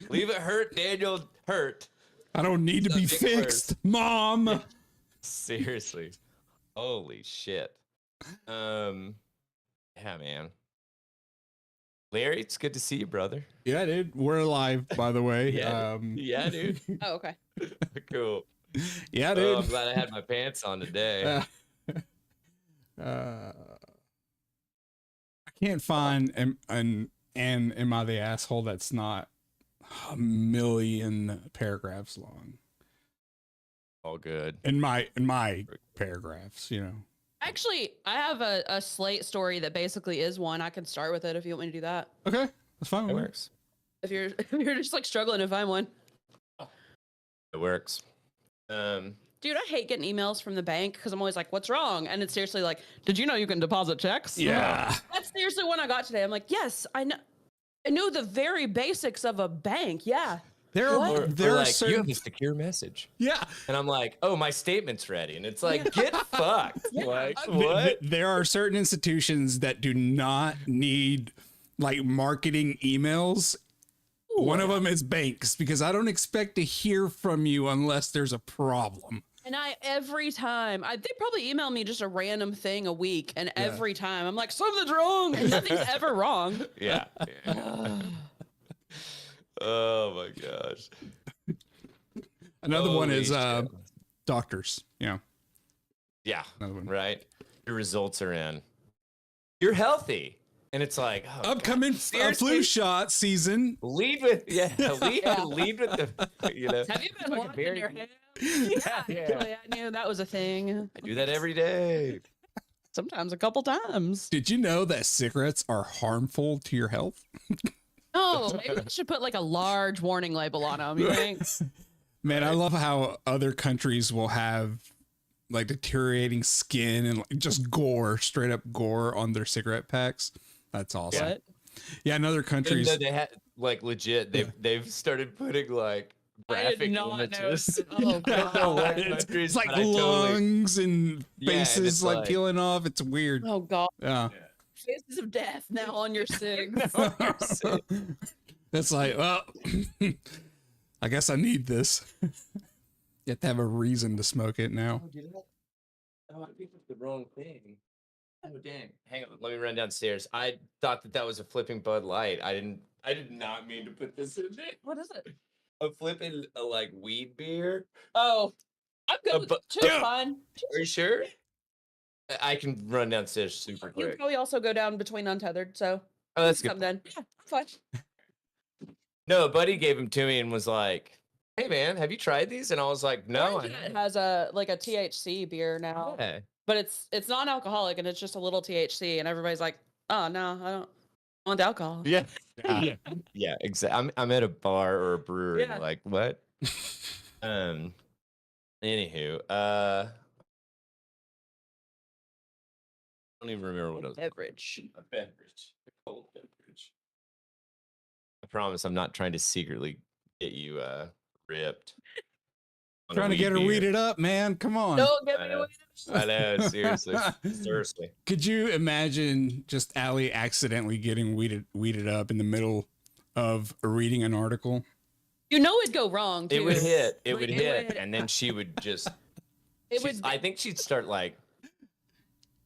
Leave it hurt, Daniel. Hurt. I don't need to be fixed, Mom. Yeah. Seriously. Holy shit. Yeah, man. Larry, it's good to see you, brother. Yeah, dude. We're alive, by the way. Yeah, dude. Oh, okay. Cool. Yeah, dude. Oh, I'm glad I had my pants on today. I can't find an am I the asshole that's not a million paragraphs long. All good. In my paragraphs, you know. Actually, I have a Slate story that basically is one. I can start with it if you want me to do that. Okay, that's fine. It works. If you're just like struggling to find one. It works. Dude, I hate getting emails from the bank because I'm always like, what's wrong? And it's seriously like, did you know you can deposit checks? Yeah. That's seriously one I got today. I'm like, yes, I know the very basics of a bank. Yeah. There are like, certain... you have a secure message. Yeah. And I'm like, oh, my statement's ready. And it's like, get fucked. Yeah. Like, what? There are certain institutions that do not need like marketing emails. Ooh. One of them is banks, because I don't expect to hear from you unless there's a problem. And every time, they probably email me just a random thing a week. And every time I'm like, something's wrong. And nothing's ever wrong. Yeah. Oh my gosh. Another one is doctors. Yeah. Yeah. Another one. Right. Your results are in. You're healthy. And it's like, oh, upcoming flu shot season. Lead with lead with the, you know. Have you been washing your hands? Yeah. I knew that was a thing. I do that every day. Sometimes a couple times. Did you know that cigarettes are harmful to your health? Oh, maybe they should put like a large warning label on them, you think? Man, I love how other countries will have like deteriorating skin and just gore, straight up gore on their cigarette packs. That's awesome. What? Yeah, in other countries. They had like legit, they've started putting like graphic images. Oh god. It's like lungs and faces like peeling off. It's weird. Oh god. Yeah. Faces of death now on your cigs. That's like, well, I guess I need this. You have to have a reason to smoke it now. Oh, I picked up the wrong thing. Oh dang! Hang on, let me run downstairs. I thought that was a flipping Bud Light. I did not mean to put this in there. What is it? A flipping like weed beer. Oh, I'm good. Fine. Are you sure? I can run downstairs super quick. You can probably also go down between untethered, so. Oh, that's good. Then. Yeah, fine. No, a buddy gave them to me and was like, "Hey, man, have you tried these?" And I was like, "No." It has a THC beer now, but it's non-alcoholic and it's just a little THC, and everybody's like, "Oh no, I don't want the alcohol." Yeah, yeah, exactly. I'm at a bar or a brewery. Yeah. Like what? Anywho, I don't even remember what it was. Beverage. A beverage. A cold beverage. I promise I'm not trying to secretly get you ripped. Trying to get her weeded up, man. Come on. Don't get me weeded up. I know, seriously. Seriously. Could you imagine just Allie accidentally getting weeded up in the middle of reading an article? You know it'd go wrong, too. It would hit. It would hit. And then she would just I think she'd start like,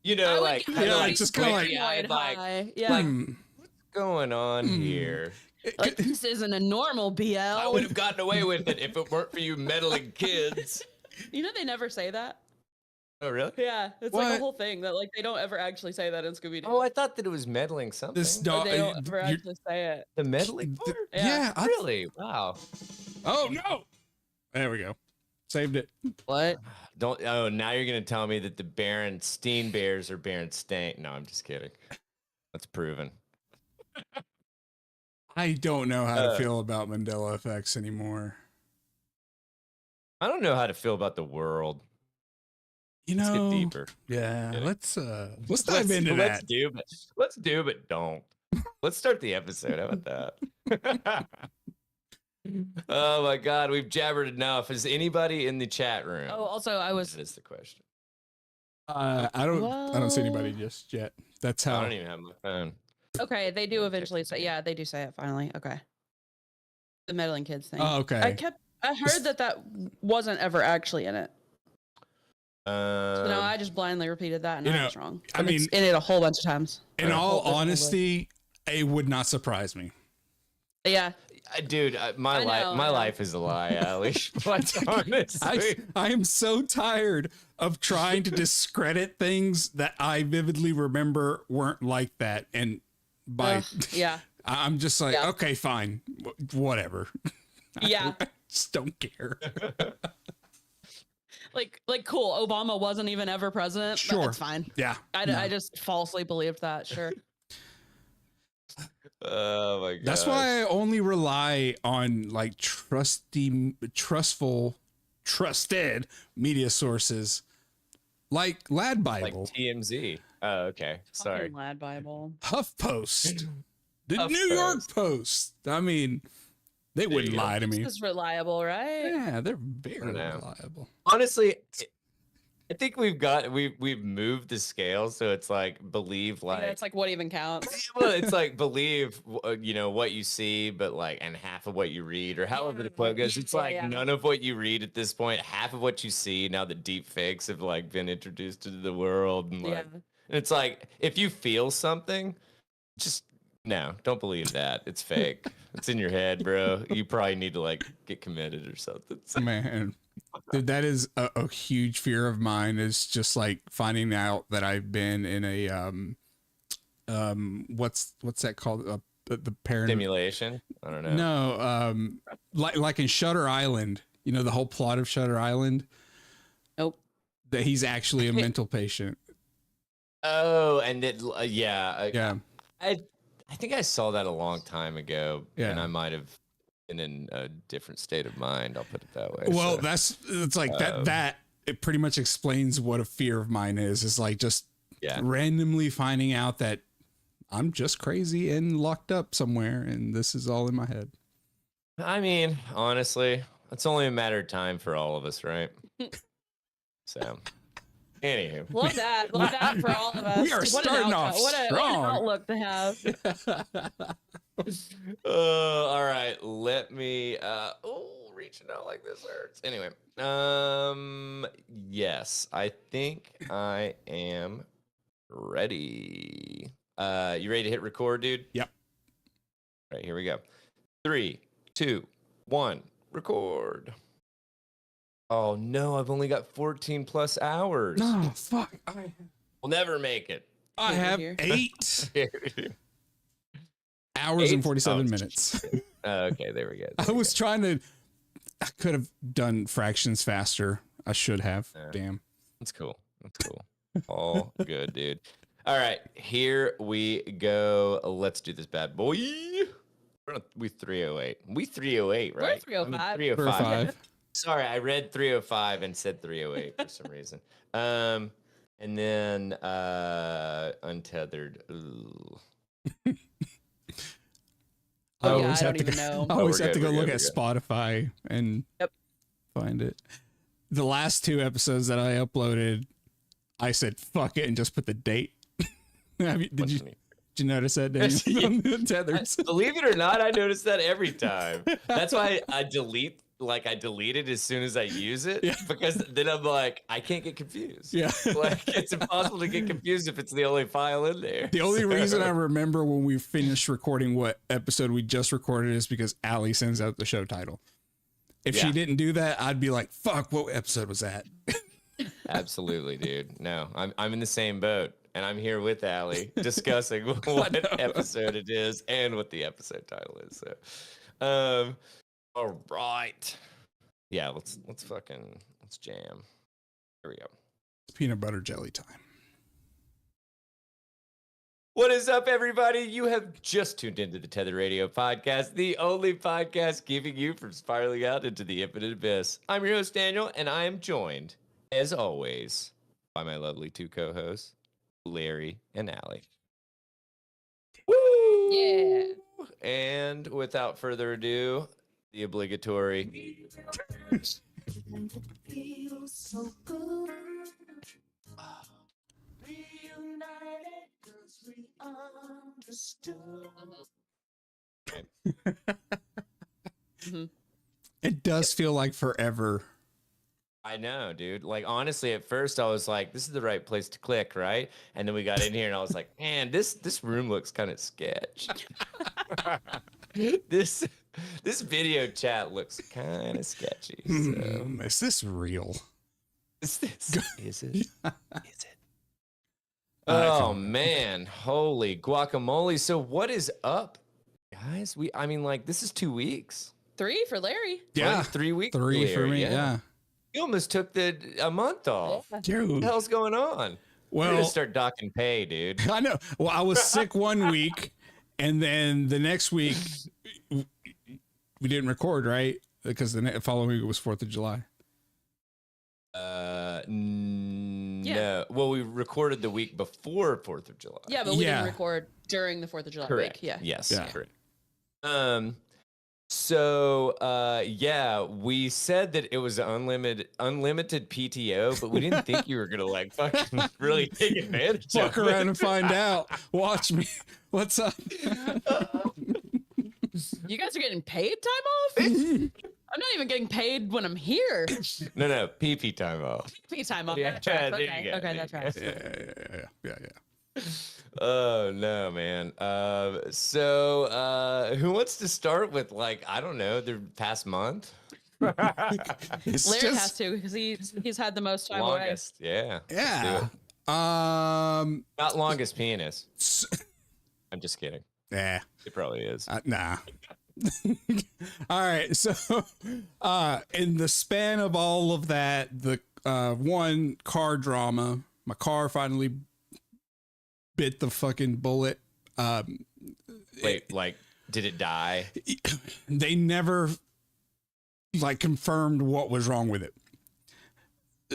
you know, like just kind of like, what's going on here? Like, this isn't a normal BL. I would have gotten away with it if it weren't for you meddling kids. You know they never say that. Oh really? Yeah, it's like a whole thing that like they don't ever actually say that in Scooby-Doo. Oh, I thought that it was meddling something. This dog, they don't ever actually say it. The meddling part? Yeah, really? Wow. Oh no! There we go. Saved it. What? Don't. Oh, now you're gonna tell me that the Berenstein Bears are Berenstain? No, I'm just kidding. That's proven. I don't know how to feel about Mandela effects anymore. I don't know how to feel about the world. You know, let's get deeper. Yeah, let's dive into that. Let's do, but don't. Let's start the episode. How about that? Oh my God, we've jabbered enough. Is anybody in the chat room? Oh, also, That is the question. I don't see anybody just yet. That's how. I don't even have my phone. Okay, they do eventually say. Yeah, they do say it finally. Okay. The meddling kids thing. Oh, okay. I heard that wasn't ever actually in it. So no, I just blindly repeated that, and I was wrong. I mean, it's in it a whole bunch of times. In all honesty, it would not surprise me. Yeah, dude, my life is a lie, Allie. Honestly, I am so tired of trying to discredit things that I vividly remember weren't like that, and I'm just like, okay, fine, whatever. Yeah, I just don't care. like cool. Obama wasn't even ever president. Sure, but it's fine. Yeah, I just falsely believed that. Sure. Oh my god. That's why I only rely on like trusted media sources like Lad Bible, like TMZ. Oh, okay. Sorry. Fucking Lad Bible. HuffPost, the New York Post. I mean, they wouldn't lie to me. This is reliable, right? Yeah, they're very reliable. Honestly, I think we've moved the scale, so it's like believe like it's like what even counts. Well, it's like believe what you see, but like and half of what you read, or however the quote goes. It's like none of what you read at this point, half of what you see. Now the deep fakes have like been introduced into the world, and like and it's like if you feel something, just no, don't believe that. It's fake. It's in your head, bro. You probably need to like get committed or something. Man. Dude, that is a huge fear of mine, is just like finding out that I've been in a what's that called, the parent simulation. I don't know. No, like in Shutter Island, the whole plot of Shutter Island. Nope. That he's actually a mental patient. Oh, and it yeah. I think I saw that a long time ago, and I Yeah. might have been in a different state of mind. I'll put it that way. Well, it's like that it pretty much explains what a fear of mine is like just randomly finding out that I'm just crazy and locked up somewhere, and this is all in my head. I mean, honestly, it's only a matter of time for all of us, right? So, anywho. Love that for all of us. We are starting off strong. What an outlook to have. All right, let me reaching out like this hurts. Anyway, yes, I think I am ready. You ready to hit record, dude? Yep. All right, here we go. 3, 2, 1, record. Oh no, I've only got 14 plus hours. No, fuck. We'll never make it. I have 8 hours and 47 minutes. Okay, there we go. I could have done fractions faster. I should have. Damn. That's cool. All good, dude. All right, here we go. Let's do this bad boy. We 308. We 308, right? We're 305. I mean, 305. Sorry, I read 305 and said 308 for some reason. And then untethered. Ooh. I always have to go look at good. Spotify and find it. The last 2 episodes that I uploaded, I said fuck it and just put the date. Did you notice that? Tethers. Believe it or not, I notice that every time. That's why I delete it as soon as I use it, because then I'm like, I can't get confused. Yeah. Like it's impossible to get confused if it's the only file in there. The only reason I remember when we finished recording what episode we just recorded is because Allie sends out the show title. If she didn't do that, I'd be like, fuck, what episode was that? Absolutely, dude. No, I'm in the same boat, and I'm here with Allie discussing what episode it is and what the episode title is. So, all right. Yeah, let's jam. Here we go. It's peanut butter jelly time. What is up, everybody? You have just tuned into the Tether Radio podcast, the only podcast keeping you from spiraling out into the infinite abyss. I'm your host, Daniel, and I am joined, as always, by my lovely 2 co-hosts, Larry and Allie. Woo! Yeah. And without further ado, the obligatory. Feels so good. Reunited 'cause we understood. It does feel like forever. I know, dude. Like, honestly, at first I was like, this is the right place to click, right? And then we got in here and I was like, man, this room looks kind of sketch. this video chat looks kind of sketchy. So. Is this real? Is it? Is it? Oh man, holy guacamole. So what is up, guys? I mean, like, this is 2 weeks. 3 for Larry. Yeah. Right? 3 weeks. 3 for me. Yeah. You almost took a month off. Yeah. Dude. What the hell's going on? We're Well, gonna start docking pay, dude. I know. Well, I was sick one week, and then the next week we didn't record, right? Because the following week was 4th of July. No. Well, we recorded the week before 4th of July. Yeah, but we Yeah. didn't record during the 4th of July Correct. week. Yeah. Yes. Yeah. Correct. So yeah, we said that it was unlimited PTO, but we didn't think you were gonna like fucking really take advantage Fuck of around it. and find out. Watch me. What's up? You guys are getting paid time off? I'm not even getting paid when I'm here. No, PP time off. Pay time off. Yeah, That tracks. there you Okay, go, okay, there that you tracks. Yeah. Oh no, man. So who wants to start with, like, I don't know, the past month? It's Larry has to because he's had the most time away. Longest, yeah. Yeah. Not longest penis. I'm just kidding. Yeah. It probably is. Nah. All right. So, in the span of all of that, the one car drama, my car finally bit the fucking bullet. Wait, like, did it die? They never like confirmed what was wrong with it.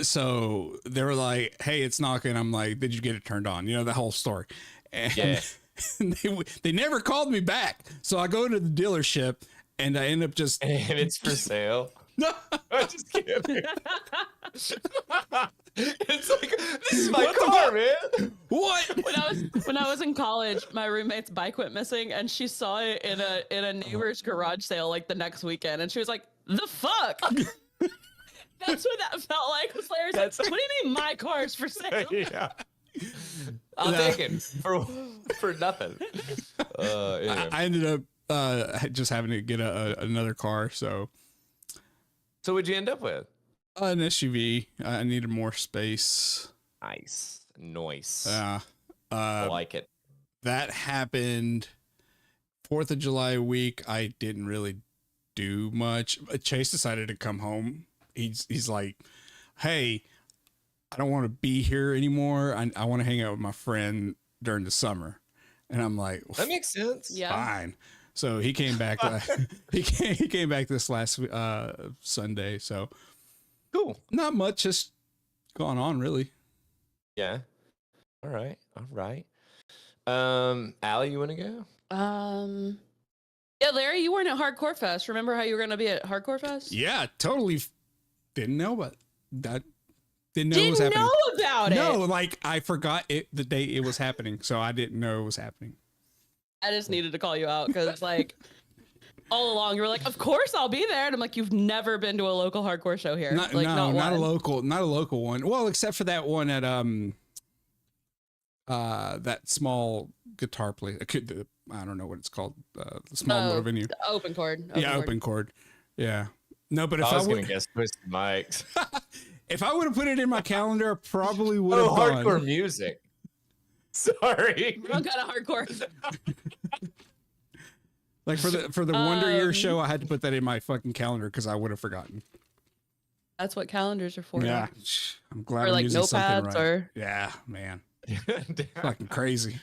So they were like, "Hey, it's knocking." I'm like, "Did you get it turned on?" You know, the whole story. And Yeah. they never called me back. So I go to the dealership and I end up just And it's for sale. no. I'm just kidding. It's like, this is my car, man. What? When I was in college, my roommate's bike went missing, and she saw it in a neighbor's garage sale like the next weekend, and she was like, "The fuck." That's what that felt like. Was Larry's like, "What do you mean my car's for sale?" Yeah. I'll take it for nothing. Anyway. I ended up just having to get another car. So So what'd you end up with? an SUV. I needed more space. Nice. I like it. that happened 4th of July week. I didn't really do much. Chase decided to come home. He's like, "Hey, I don't want to be here anymore. I want to hang out with my friend during the summer." And I'm like, That makes sense. Yeah. fine. So he came back. He came back this last Sunday. So Cool. not much just going on really. Yeah. All right. Allie, you want to go? Yeah, Larry, you weren't at Hardcore Fest. Remember how you were going to be at Hardcore Fest? Yeah, totally. Didn't know about that. Didn't know it was Didn't happening. know about it. No, like I forgot it the day it was happening, so I didn't know it was happening. I just needed to call you out because, like, all along you were like, "Of course I'll be there," and I'm like, "You've never been to a local hardcore show here." Not, like, no, not a one. local one. Well, except for that one at that small guitar place. I don't know what it's called. The small little venue. Open chord. Open chord. Yeah. No, but if I was I gonna would, guess Twisted Mike's. if I would have put it in my calendar, I probably would have Oh, gone. hardcore music. Sorry. Wrong kind of hardcore. Like for the Wonder Year Um, show, I had to put that in my fucking calendar because I would have forgotten. That's what calendars are for. Yeah, I'm glad Or I'm like using something notepads right. or Yeah, man, fucking crazy.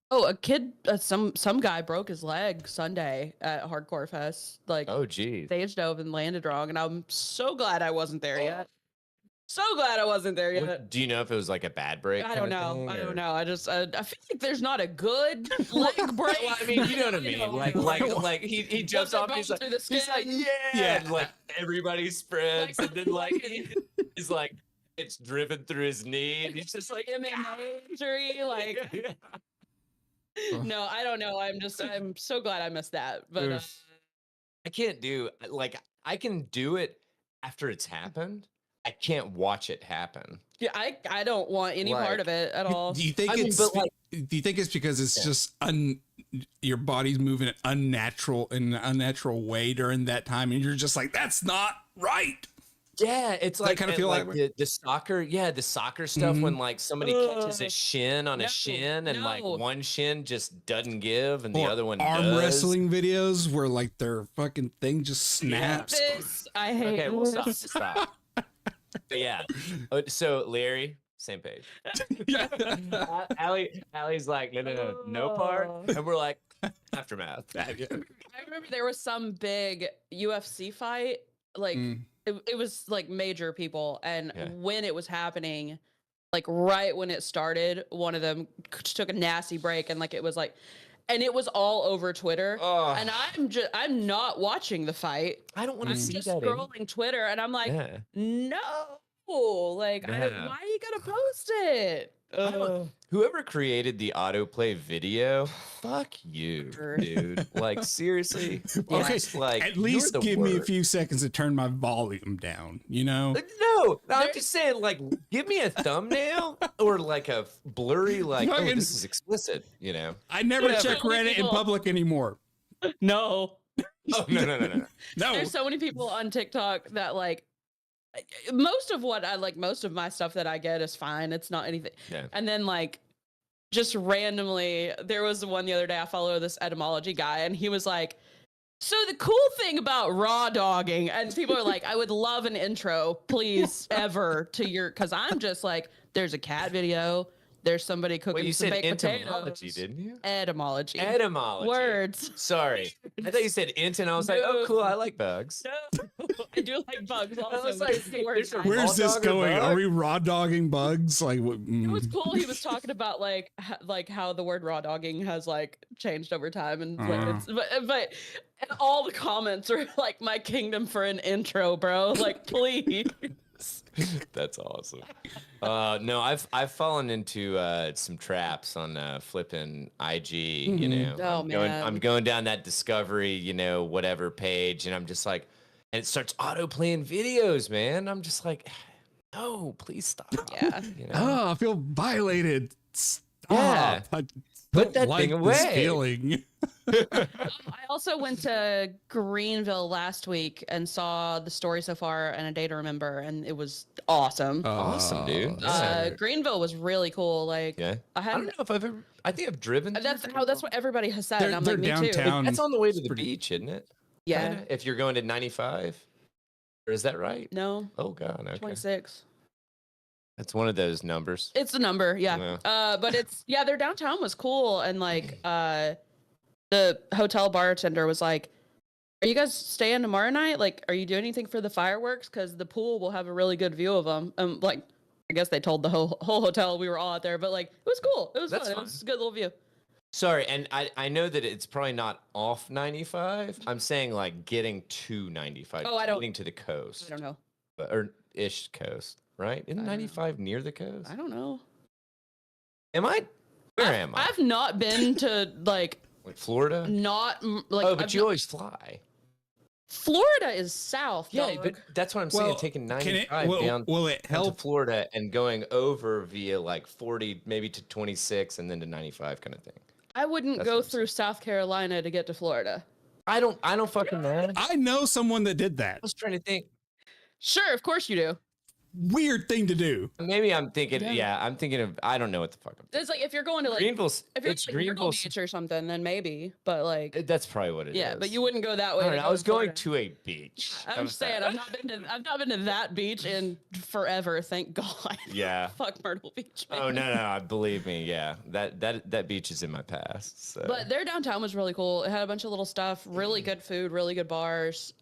Oh, a kid, some guy broke his leg Sunday at Hardcore Fest. Like, Oh, geez. stage dove and landed wrong, and I'm so glad I wasn't there yet. So glad I wasn't there yet. Do you know if it was like a bad break? I kind don't of know. thing, I or- don't know. I just I feel like there's not a good leg break. Well, I mean, you know what I mean. Like he jumps off. He's like, through the he's skin. like, yeah, and like everybody spreads, and then like he's like, it's driven through his knee, and he's just like, MMA injury, like No, I don't know. I'm so glad I missed that. But Oof. I can't do like I can do it after it's happened. I can't watch it happen. yeah, I don't want any part of Like, it at all. Do you think I mean, it's but, like- do you think it's because it's Yeah. just your body's moving unnatural in an unnatural way during that time, and you're just like, that's not right? Yeah, it's that like kinda and, feel like like- the soccer, the soccer stuff when like somebody catches a Ugh. shin on No, a shin and like no. one shin just doesn't give and the Or other one arm does. wrestling videos where like their fucking thing just snaps. This I hate. Okay, we'll stop. this. Stop. But yeah. So Larry, same page. Yeah. Allie's like, no part. Oh. And we're like, aftermath. I remember there was some big UFC fight, like Mm. it was like major people, and Yeah. when it was happening, like right when it started, one of them took a nasty break, and like it was like, and it was all over Twitter, Oh. and I'm not watching the fight. I don't want I'm to see just that. scrolling Twitter, and I'm like, Yeah. no, like Yeah. why are you gonna post it? I don't- Whoever created the autoplay video, fuck you, Sure. dude. Like seriously. Okay, It's like at you're least the give me a worst. few seconds to turn my volume down, you know? No, I'm just saying, like, give me a thumbnail or like a blurry, like, oh, Fucking- this is explicit, you know? I never Whatever. check Reddit in People- public anymore. No. Oh no. No. There's so many people on TikTok that like most of my stuff that I get is fine. It's not anything. Yeah. And then like just randomly, there was one the other day I follow this etymology guy, and he was like, so the cool thing about raw dogging, and people are like, I would love an intro, please, ever to your, because I'm just like, there's a cat video, there's somebody cooking Well, you some said baked entomology, potatoes. didn't you? Etymology. Etymology. Words. Sorry. I thought you said int, and I was like, oh, cool, I like bugs. No, I do like bugs also. was but like, it's the word there's a guy. raw Where's this dog or going? Are bug? we raw dogging bugs? Like, what? It was cool. He was talking about like how the word raw dogging has like changed over time, and like, but and all the comments are like, my kingdom for an intro, bro. Like, please. That's awesome. No, I've fallen into some traps on flipping IG. You know, Oh, I'm going down that discovery, you know, whatever page, and I'm just like, and it starts auto playing videos, man. I'm just like, no, please stop. Yeah. You know? Oh, I feel violated. Stop. Yeah. I Put don't that like thing this away. feeling. I also went to Greenville last week and saw the story so far and a day to remember, and it was awesome. Awesome, dude. Greenville was really cool. Like, Yeah. I I hadn't. don't know if I've ever. I think I've driven. That's through how. That's what everybody has said. They're, and I'm they're like, me too. downtown. That's on the way to the pretty- beach, isn't it? Yeah. Kinda? If you're going to 95, or is that right? No. Oh God, okay. 26. That's one of those numbers. It's a number, yeah. Yeah. But it's their downtown was cool, and like the hotel bartender was like, "Are you guys staying tomorrow night? Like, are you doing anything for the fireworks? Because the pool will have a really good view of them." Like, I guess they told the whole hotel we were all out there, but like, it was cool. It was That's fun. fine. It was a good little view. Sorry, and I know that it's probably not off 95. I'm saying like getting to 95. Oh, I don't- getting to the coast. I don't know. Or ish coast, right? Isn't I don't know. 95 near the coast? I don't know. Am I? Where am I? I've not been to like Florida? like. Oh, but I've you not- always fly. Florida is south. Yeah, dog. but that's what I'm saying. Taking 95 down will it to help? Florida and going over via like 40, maybe to 26, and then to 95 kind of thing. I wouldn't That's go what I'm through South Carolina to get to Florida. I don't fucking know. I I know someone that did that. was trying to think. Sure, of course you do. Weird thing to do. Maybe I'm thinking. Yeah. Yeah, I'm thinking of. I don't know what the fuck I'm thinking. It's like if you're going to like Greenville's. if you're It's like Myrtle Greenville's. Beach or something, then maybe. But like, That's probably what it is. yeah, but you wouldn't go that way. I don't to know. go I was to going Florida. to a beach. How I'm about saying that? I've not been to that beach in forever. Thank God. Yeah. Fuck Myrtle Beach. Man. Oh no! Believe me, yeah. That beach is in my past. So. But their downtown was really cool. It had a bunch of little stuff, really good food, really good bars.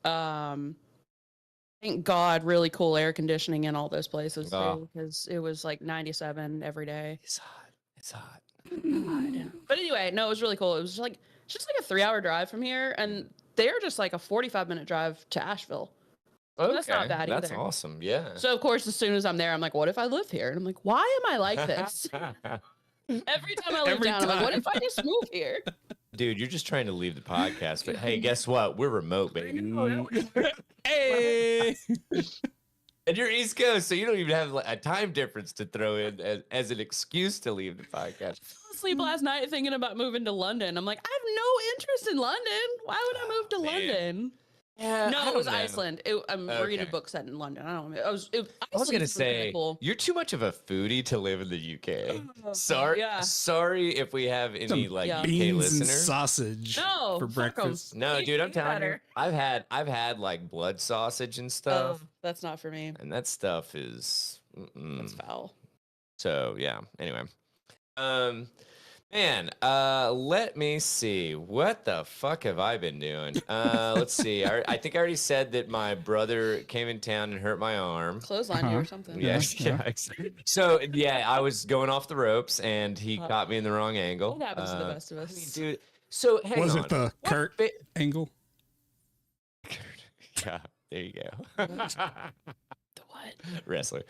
Thank God, really cool air conditioning in all those places Oh. too, because it was like 97 every day. It's hot. It's hot. But anyway, no, it was really cool. It was like just like a 3-hour drive from here, and they're just like a 45-minute drive to Asheville. Okay. That's not bad That's either. awesome. Yeah. So of course, as soon as I'm there, I'm like, what if I live here? And I'm like, why am I like this? Every time I leave Every town, I'm like, what time. if I just move here? Dude, you're just trying to leave the podcast, but hey, guess what? We're remote, baby. Hey. And you're East Coast, so you don't even have like, a time difference to throw in as an excuse to leave the podcast. Fell asleep last night thinking about moving to London. I'm like, I have no interest in London. Why would I move to Man. London? Yeah, No, it was Iceland. We're gonna Okay. book set in London. I don't know. I was Iceland gonna was kinda say cool. you're too much of a foodie to live in the UK. Sorry, yeah. sorry if we have any Some like Yeah. UK beans and listeners. sausage No, for fuck 'em. breakfast. No, You dude, I'm do telling you, better. I've had like blood sausage and Oh, stuff, that's not for me. and that stuff is. That's foul. So yeah. Anyway, man, let me see. What the fuck have I been doing? Let's see. I think I already said that my brother came in town and hurt my arm. Clothesline you or something. Yes, Yeah. yeah. Exactly. So yeah, I was going off the ropes and he caught me in the wrong angle. It happens to the best of us. I mean, dude. So hang Was on. it the What Kurt ba- angle? Yeah, there you go. The what? Wrestler.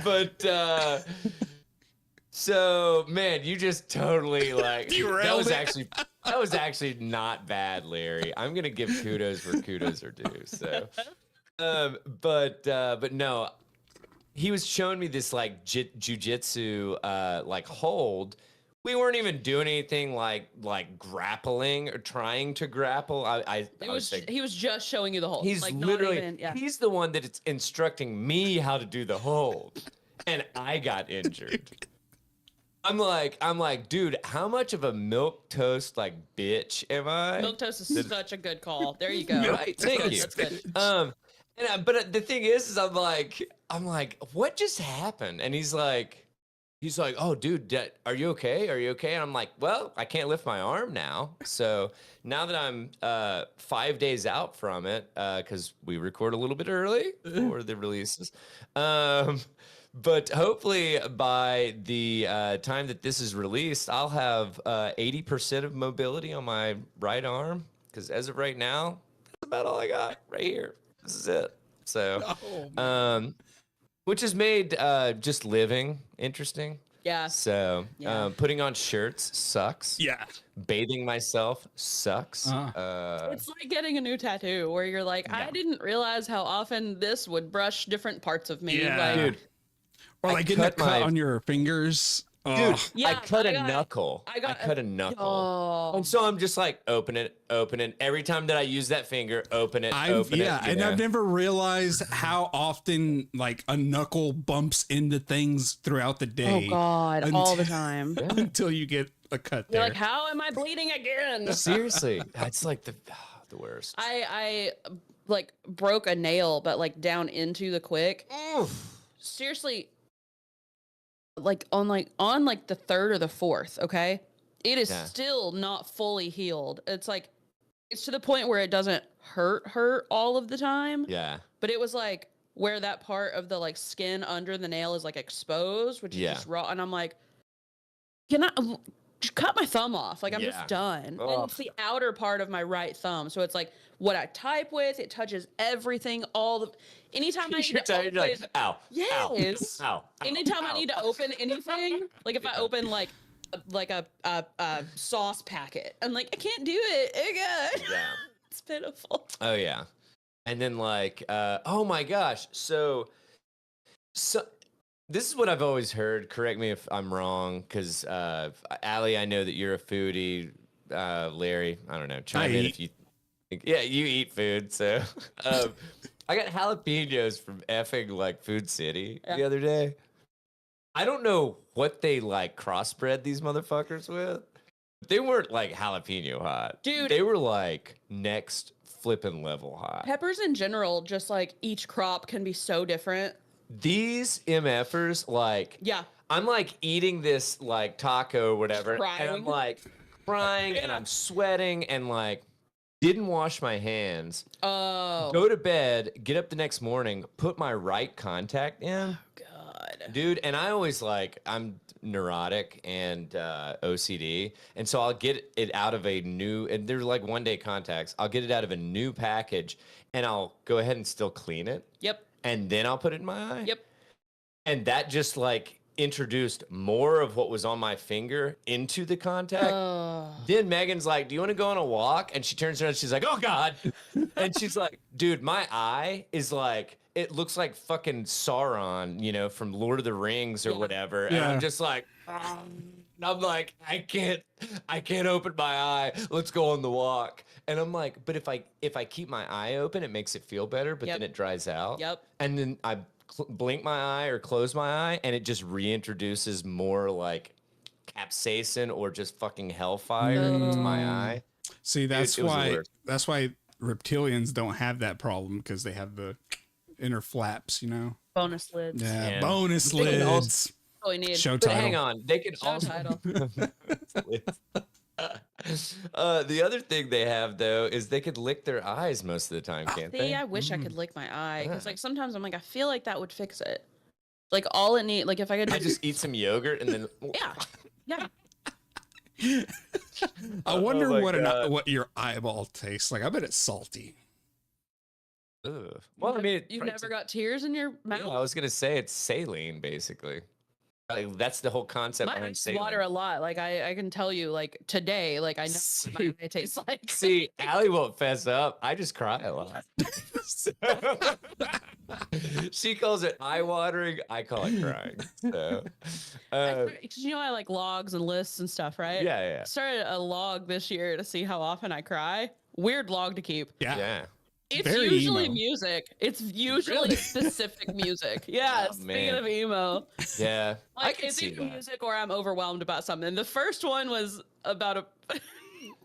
But so man, you just totally like Derailed it. that was actually not bad, Larry. I'm gonna give kudos where kudos are due. So but no, he was showing me this like jujitsu like hold. We weren't even doing anything like grappling or trying to grapple. He was just showing you the whole. He's like, literally not even, yeah. he's the one that is instructing me how to do the hold, and I got injured. I'm like, dude, how much of a milk toast like bitch am I? Milk toast is such a good call. There you go. Right, thank you. That's good. But the thing is I'm like, what just happened? And he's like, oh, dude, are you okay? Are you okay? And I'm like, well, I can't lift my arm now. So now that I'm 5 days out from it, because we record a little bit early for the releases. But hopefully by the time that this is released, I'll have 80% of mobility on my right arm. Because as of right now, that's about all I got right here. This is it. So, which has made just living interesting. Yeah. So, Yeah. putting on shirts sucks. Yeah. Bathing myself sucks. It's like getting a new tattoo where you're like, I didn't realize how often this would brush different parts of me. Yeah. Like, Dude, Or I like getting a cut cut my- on your fingers. dude, Oh, Yeah, I cut I a got- knuckle. I got cut a knuckle. Oh. And so I'm just like, open it. Every time that I use that finger, open it. and you I've know? never realized how often like a knuckle bumps into things throughout the day. Oh God, until- all the time. until you get a cut You're there. like, how am I bleeding again? Seriously, that's like the worst. I like broke a nail, but like down into the quick. Seriously, like on the third or the fourth. Okay, it is Yeah. still not fully healed. It's like it's to the point where it doesn't hurt all of the time. Yeah. But it was like where that part of the like skin under the nail is like exposed, which is Yeah. just raw. And I'm like, can I just cut my thumb off? Like I'm Yeah. just done. Ugh. And it's the outer part of my right thumb. So it's like what I type with, it touches everything, anytime I need You're to tired, you're like, open, ow. Yes. Ow. Ow. anytime ow. I need to open anything, like if I open like a sauce packet, I'm like, I can't do it. Again. Yeah. It's pitiful. Oh yeah. And then like, oh my gosh. So this is what I've always heard. Correct me if I'm wrong, because Allie, I know that you're a foodie. Larry, I don't know. Chime in eat. if you think. Yeah, you eat food. So I got jalapenos from effing like Food City the other day. I don't know what they like crossbred these motherfuckers with. They weren't like jalapeno hot. Dude. They were like next flipping level hot. Peppers in general, just like each crop can be so different. These MFers, like, Yeah. I'm like eating this like taco or whatever, and I'm Crying. like crying and I'm sweating and like didn't wash my hands. Oh. Go to bed, get up the next morning, put my right contact in. God. Dude, and I always like, I'm neurotic and OCD, and so I'll get it out of a new, and they're like 1-day contacts. I'll get it out of a new package, and I'll go ahead and still clean it, Yep. and then I'll put it in my eye. Yep. And that just like introduced more of what was on my finger into the contact. Then Megan's like, "Do you want to go on a walk?" And she turns around, she's like, "Oh God!" And she's like, "Dude, my eye is like, it looks like fucking Sauron, you know, from Lord of the Rings or whatever." And I'm just like, and I'm like, I can't open my eye. Let's go on the walk. And I'm like, but if I keep my eye open, it makes it feel better, but then it dries out. And then I blink my eye or close my eye, and it just reintroduces more like capsaicin or just fucking hellfire into my eye. See, that's why reptilians don't have that problem, because they have the inner flaps, you know. Bonus lids. Yeah, bonus lids. All we need. Show But title. hang on, they can also. The other thing they have though is they could lick their eyes most of the time, can't See, they? I wish I could lick my eye, because like sometimes I'm like, I feel like that would fix it. Like all it need, like if I could I just eat some yogurt and then. yeah. I wonder my what God. what your eyeball tastes like. I bet it's salty. Ugh. Well, I mean, You've never got tears in your mouth. I was gonna say it's saline, basically. Like, that's the whole concept My behind eyes saline. water a lot. Like I can tell you, like today, like I know what my eye tastes like. See, Allie won't fess up. I just cry a lot. She calls it eye watering. I call it crying. So, Because you know I like logs and lists and stuff, right? yeah. Started a log this year to see how often I cry. Weird log to keep. Yeah. It's Very usually emo. music. It's usually specific music. Yeah. Oh, Speaking man. of emo, Yeah. I like can it's see either that. music or I'm overwhelmed about something. The first one was about a.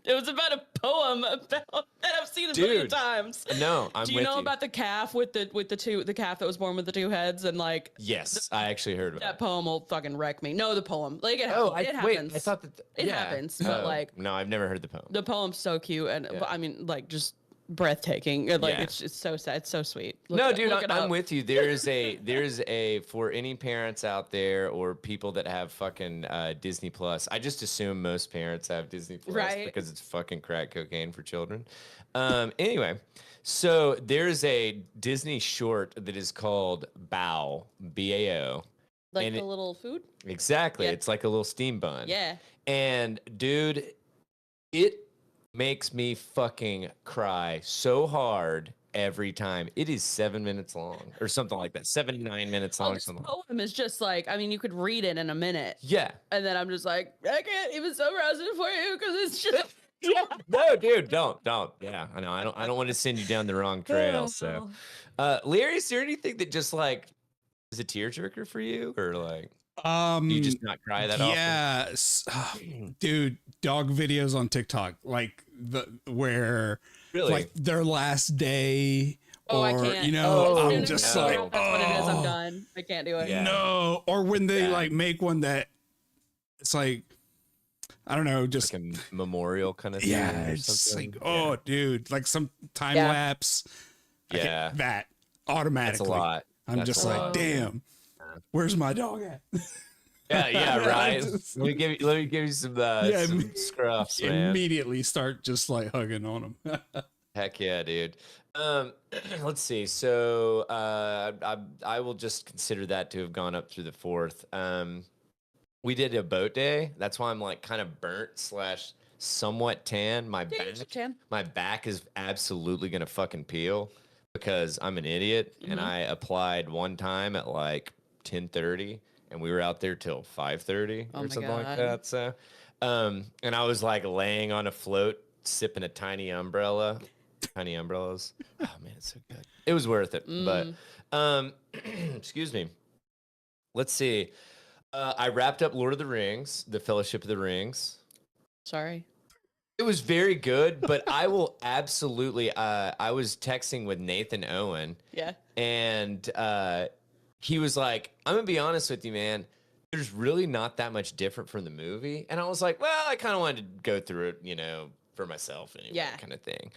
It was about a poem that I've seen a million Dude. times. No, I'm Do with you know you. about the calf with the calf that was born with the two heads, and like Yes, I actually heard about that it. poem will fucking wreck me. No, the poem, like it, Wait, happens. I thought that It happens, but, like- no, I've never heard the poem. The poem's so cute, and Yeah. I mean, like just breathtaking. And, like Yeah. it's so sad. It's so sweet. No, dude, look it I'm up. with you. There's a for any parents out there or people that have fucking Disney Plus. I just assume most parents have Disney Plus Right. because it's fucking crack cocaine for children. Anyway, so there's a Disney short that is called Bao, B-A-O. like and the it- little food. Exactly. Yeah. It's like a little steam bun. Yeah. And dude, it makes me fucking cry so hard every time. It is 7 minutes long or something like that. 79 minutes long. This Something. poem is just like, I mean, you could read it in a minute, Yeah. and then I'm just like, I can't even summarize it for you because it's just. No, dude, don't. Yeah, I know. I don't want to send you down the wrong trail. So, Larry, is there anything that just like is a tearjerker for you, or like do you just not cry that often? Yes, dude. Dog videos on TikTok, like where Really? like their last day, Oh, or I can't. you know, As soon I'm as just you like, know that's what it is. I'm oh, done. I can't do it. Yeah. no. Or when they Yeah. like make one that it's like, I don't know, just Like a memorial kind of thing. yeah, or it's just something? like, oh, dude, like some time Yeah. lapse. I can't- Yeah. that That's automatically. a lot. I'm That's just a like, lot. damn, where's my dog at? Yeah, right. Just- let me give you some Yeah, some imme- scruffs, man. Immediately start just like hugging on him. Heck yeah, dude. Let's see. So I will just consider that to have gone up through the fourth. We did a boat day. That's why I'm like kind of burnt / somewhat tan. My back is absolutely gonna fucking peel because I'm an idiot and I applied one time at like 10:30 and we were out there till 5:30 Oh or my something like God. that. So, and I was like laying on a float sipping a tiny umbrella. Tiny umbrellas. Oh man, it's so good. It was worth it. But excuse me. Let's see. I wrapped up Lord of the Rings, The Fellowship of the Rings. Sorry. It was very good, but I will absolutely. I was texting with Nathan Owen, Yeah. and he was like, "I'm gonna be honest with you, man. There's really not that much different from the movie." And I was like, "Well, I kind of wanted to go through it, you know, for myself, anyway, Yeah. kind of thing."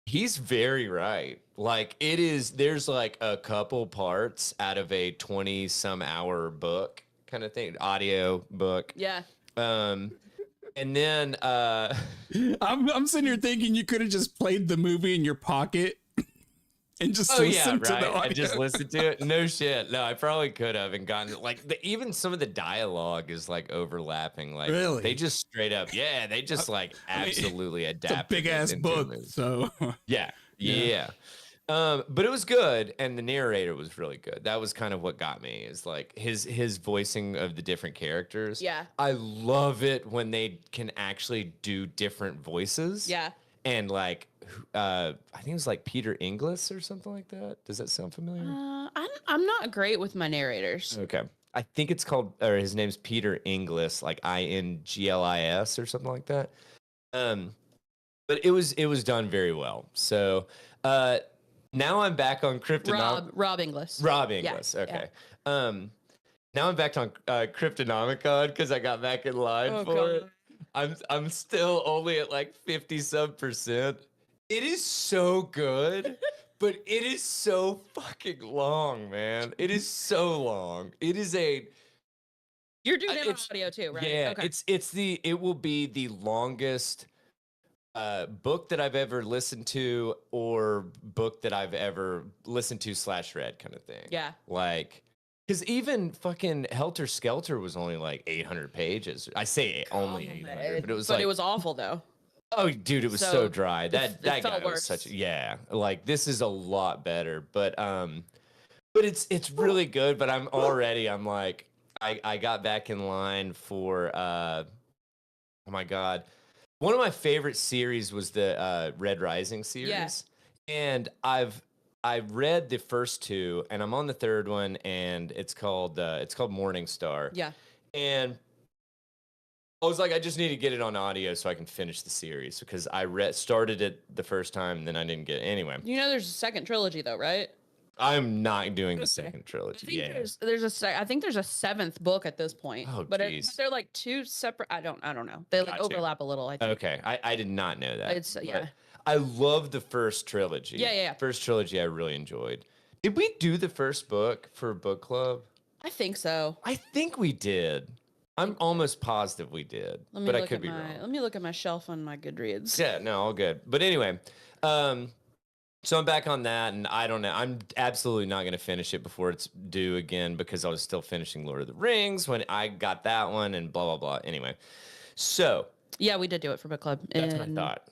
He's very right. Like it is. There's like a couple parts out of a 20-some hour book, kind of thing, audio book. Yeah. And then I'm sitting here thinking you could have just played the movie in your pocket and just Oh yeah, listen to the right. I just audio. listened to it. No shit. No, I probably could have and gotten like even some of the dialogue is like overlapping. Like Really? they just straight up, yeah, they just like I mean, absolutely It's a adapted big it ass into a book, movie. so Yeah, Yeah. yeah. But it was good, and the narrator was really good. That was kind of what got me. Is like his voicing of the different characters. Yeah. I love it when they can actually do different voices. Yeah. And like, I think it was like Peter Inglis or something like that. Does that sound familiar? I'm not great with my narrators. Okay. I think it's called, or his name's Peter Inglis, like Inglis or something like that. But it was done very well. So now I'm back on Kryptonomicon. Rob Inglis. Rob Yeah, Inglis. yeah. Okay. Now I'm back on Kryptonomicon because I got back in line for it. I'm still only at like 50 some percent. It is so good, but it is so fucking long, man. It is so long. It is a You're doing it on it's- audio too, right? yeah. Okay. It will be the longest book that I've ever listened to or book that I've ever listened to / read kind of thing. Yeah. Like, because even fucking Helter Skelter was only like 800 pages. I say only 800, but it was But like, it was awful though. oh, dude, it was so, So, dry. That it that felt guy was worse. such, yeah. Like this is a lot better, but it's really good. But I'm like, I got back in line for oh my god, one of my favorite series was the Red Rising series, and I read the first two, and I'm on the third one, and it's called Morning Star. Yeah. And I was like, I just need to get it on audio so I can finish the series because I started it the first time, and then I didn't get it. Anyway, You know, there's a second trilogy though, right? I'm not doing the Okay. second I trilogy. think Yeah. I think there's a seventh book at this point. Oh, but geez. they're like two separate. I don't know. They like Gotcha. overlap a little. I think. Okay, I did not know that. It's but yeah. I love the first trilogy. Yeah. First trilogy I really enjoyed. Did we do the first book for book club? I think so. I think we did. I'm almost positive we did, Let me but I look could at be my wrong. let me look at my shelf on my Goodreads. Yeah, no, all good. But anyway, so I'm back on that, and I don't know. I'm absolutely not going to finish it before it's due again because I was still finishing Lord of the Rings when I got that one, and blah blah blah. Anyway, so Yeah, we did do it for book club that's in what I thought.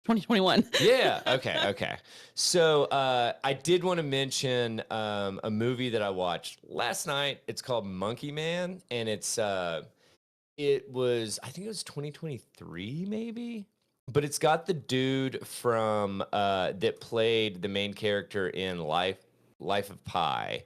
2021. Yeah. Okay. So I did want to mention a movie that I watched last night. It's called Monkey Man, and it was, I think it was 2023 maybe, but it's got the dude from that played the main character in Life of Pi.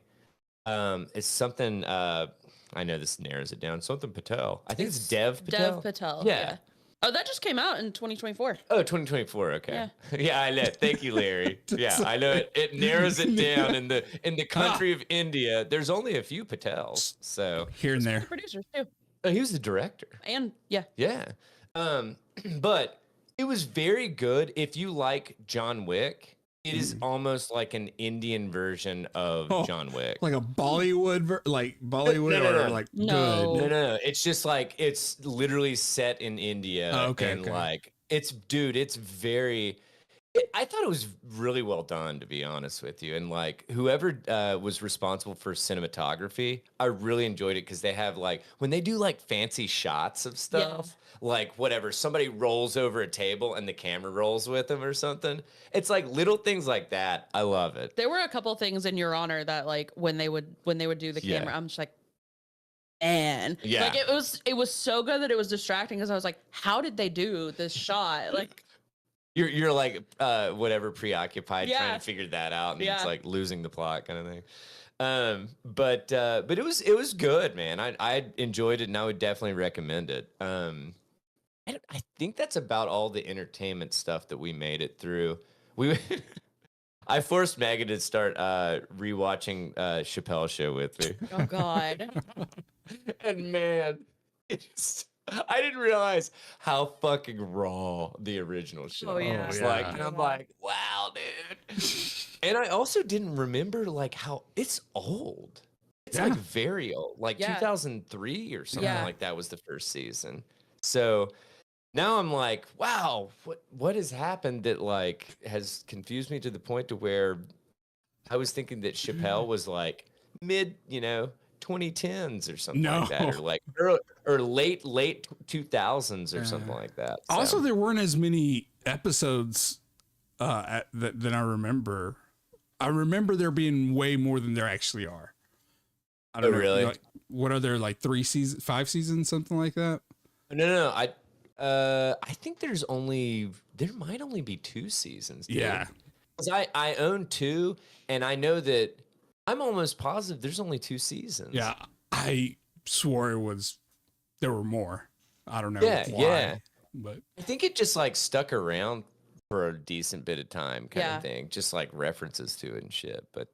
It's something. I know this narrows it down. Something Patel. I think it's Dev Patel. Dev Patel. Yeah. Oh, that just came out in 2024. Oh, 2024. Okay. Yeah. Yeah, I know. Thank you, Larry. Yeah, I know it narrows it down in the country of India. There's only a few Patels. So here and there. Producers too. he was the director. And yeah. Yeah. But it was very good. If you like John Wick, it is almost like an Indian version of Oh, John Wick. Like a Bollywood, No. or like No. good. No. It's just like it's literally set in India. Oh, okay, And okay. like it's very. I thought it was really well done, to be honest with you. And like whoever was responsible for cinematography, I really enjoyed it because they have like when they do like fancy shots of stuff, like whatever, somebody rolls over a table and the camera rolls with them or something. It's like little things like that. I love it. There were a couple things in Your Honor that like when they would do the Yeah. camera, I'm just like, man. Yeah. Like it was so good that it was distracting because I was like, how did they do this shot? Like You're like whatever preoccupied trying Yeah. to figure that out, and it's Yeah. like losing the plot kind of thing. But it was good, man. I enjoyed it, and I would definitely recommend it. I think that's about all the entertainment stuff that we made it through. I forced Megan to start rewatching Chappelle's Show with me. oh god. And man, I didn't realize how fucking raw the original show Oh, yeah. was. Oh, Like, yeah. and I'm like, wow, dude. And I also didn't remember like how it's old. It's Yeah. like very old, like Yeah. 2003 or something Yeah. like that was the first season. So now I'm like, wow, what has happened that like has confused me to the point to where I was thinking that Chappelle was like mid, 2010s or something No. like that, or like early, or late 2000s or something like that. Also, So, there weren't as many episodes than I remember. I remember there being way more than there actually are. I don't know. really? Like, what are there, like 5 seasons, something like that? No. I think there might only be 2 seasons, dude. Yeah. 'Cause I own 2, and I know that I'm almost positive there's only 2 seasons. Yeah. I swore there were more. I don't know. Yeah, why, yeah. But I think it just like stuck around for a decent bit of time, kind Yeah. of thing. Just like references to it and shit. But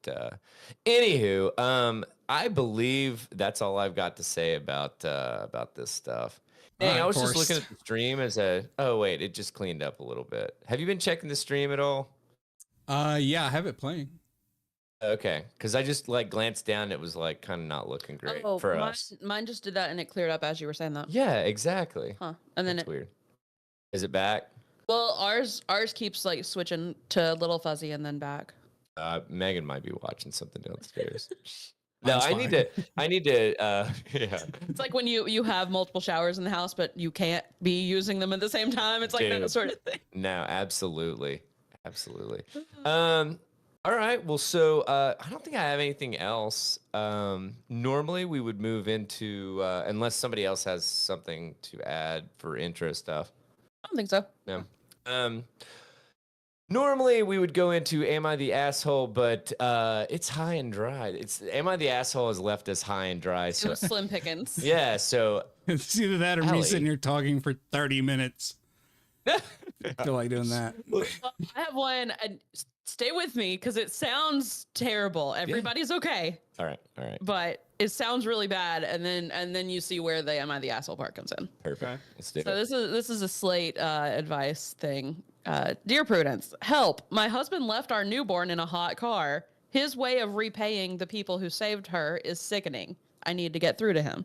anywho, I believe that's all I've got to say about this stuff. Dang, Alright, I was just Forrest. looking at the stream oh wait, it just cleaned up a little bit. Have you been checking the stream at all? yeah, I have it playing. Okay, because I just like glanced down, and it was like kind of not looking great Oh, for us. mine just did that and it cleared up as you were saying that. Yeah, exactly. Huh. And then That's weird. Is it back? well, ours keeps like switching to little fuzzy and then back. Megan might be watching something downstairs. No, Mine's I need to, yeah. It's like when you have multiple showers in the house, but you can't be using them at the same time. It's like that Dude. sort of thing. No, absolutely. Absolutely. All right. Well, so I don't think I have anything else. Normally we would move into, unless somebody else has something to add for intro stuff. I don't think so. No. Normally we would go into Am I the Asshole, but it's high and dry. Am I the Asshole has left us high and dry. It So was slim pickings. yeah, so It's either that or me Allie. sitting here talking for 30 minutes. I feel like doing that. Well, I have one. And stay with me because it sounds terrible. Everybody's okay, all right. but it sounds really bad. And then you see where the Am I the Asshole part comes in. Perfect. Let's do So it. this is a Slate advice thing. Dear Prudence, help! My husband left our newborn in a hot car. His way of repaying the people who saved her is sickening. I need to get through to him.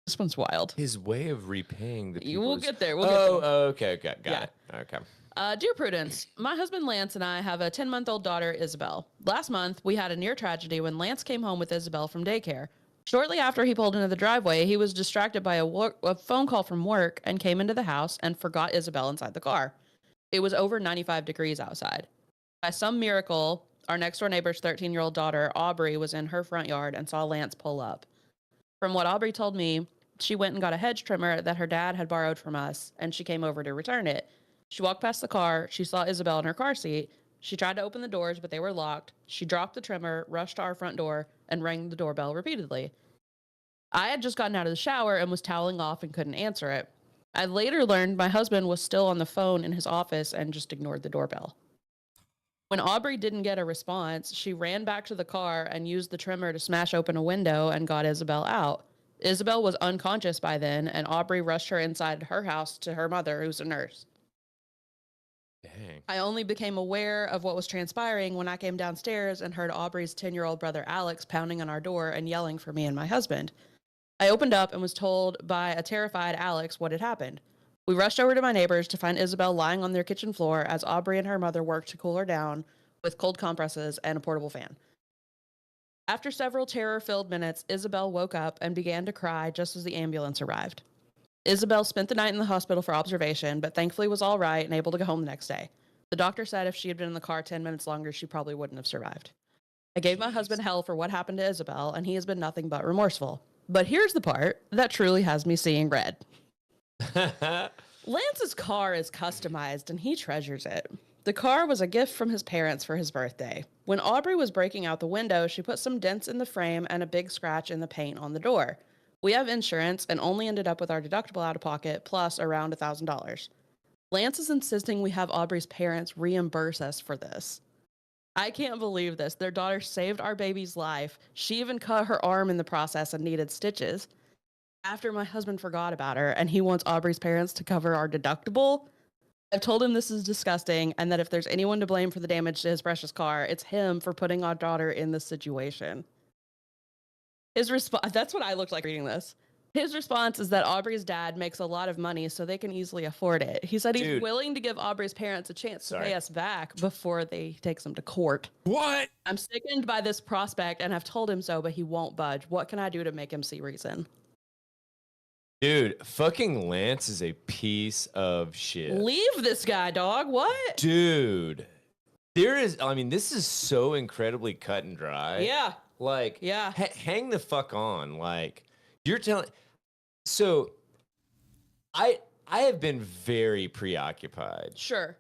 This one's wild. His way of repaying the people. You will is- get there. We'll get there. Oh, okay, got Yeah. it. Okay. Dear Prudence, my husband Lance and I have a 10-month-old daughter, Isabel. Last month, we had a near tragedy when Lance came home with Isabel from daycare. Shortly after he pulled into the driveway, he was distracted by a phone call from work and came into the house and forgot Isabel inside the car. It was over 95 degrees outside. By some miracle, our next-door neighbor's 13-year-old daughter, Aubrey, was in her front yard and saw Lance pull up. From what Aubrey told me, she went and got a hedge trimmer that her dad had borrowed from us, and she came over to return it. She walked past the car. She saw Isabel in her car seat. She tried to open the doors, but they were locked. She dropped the trimmer, rushed to our front door, and rang the doorbell repeatedly. I had just gotten out of the shower and was toweling off and couldn't answer it. I later learned my husband was still on the phone in his office and just ignored the doorbell. When Aubrey didn't get a response, she ran back to the car and used the trimmer to smash open a window and got Isabel out. Isabel was unconscious by then, and Aubrey rushed her inside her house to her mother, who's a nurse. Dang. I only became aware of what was transpiring when I came downstairs and heard Aubrey's 10-year-old brother Alex pounding on our door and yelling for me and my husband. I opened up and was told by a terrified Alex what had happened. We rushed over to my neighbors to find Isabel lying on their kitchen floor as Aubrey and her mother worked to cool her down with cold compresses and a portable fan. After several terror-filled minutes, Isabel woke up and began to cry just as the ambulance arrived. Isabel spent the night in the hospital for observation, but thankfully was all right and able to go home the next day. The doctor said if she had been in the car 10 minutes longer, she probably wouldn't have survived. I gave my husband hell for what happened to Isabel, and he has been nothing but remorseful. But here's the part that truly has me seeing red. Lance's car is customized, and he treasures it. The car was a gift from his parents for his birthday. When Aubrey was breaking out the window, she put some dents in the frame and a big scratch in the paint on the door. We have insurance and only ended up with our deductible out of pocket plus around $1,000. Lance is insisting we have Aubrey's parents reimburse us for this. I can't believe this. Their daughter saved our baby's life. She even cut her arm in the process and needed stitches. After my husband forgot about her and he wants Aubrey's parents to cover our deductible, I've told him this is disgusting and that if there's anyone to blame for the damage to his precious car, it's him for putting our daughter in this situation. His response, that's what I looked like reading this. His response is that Aubrey's dad makes a lot of money, so they can easily afford it. He said he's Dude. willing to give Aubrey's parents a chance to Sorry. pay us back before they takes them to court. What? I'm sickened by this prospect and have told him so, but he won't budge. What can I do to make him see reason? Dude, fucking Lance is a piece of shit. Leave this guy, dog. What? Dude, this is so incredibly cut and dry. Yeah. Like, Yeah. hang the fuck on. Like, you're telling. So, I have been very preoccupied. Sure.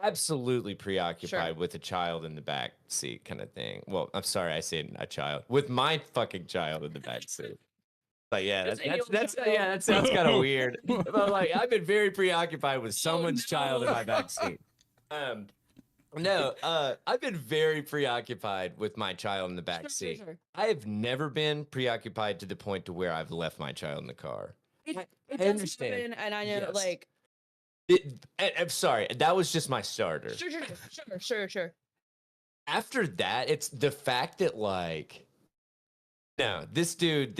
Absolutely preoccupied Sure. with a child in the back seat kind of thing. Well, I'm sorry, I said a child. With my fucking child in the back seat. But yeah, that sounds kind of weird. But like, I've been very preoccupied with someone's child in my back seat. I've been very preoccupied with my child in the back seat. Sure. I have never been preoccupied to the point to where I've left my child in the car. It I does understand. happen, and I know, Yes. like, I'm sorry, that was just my starter. sure. After that, it's the fact that like, no, this dude,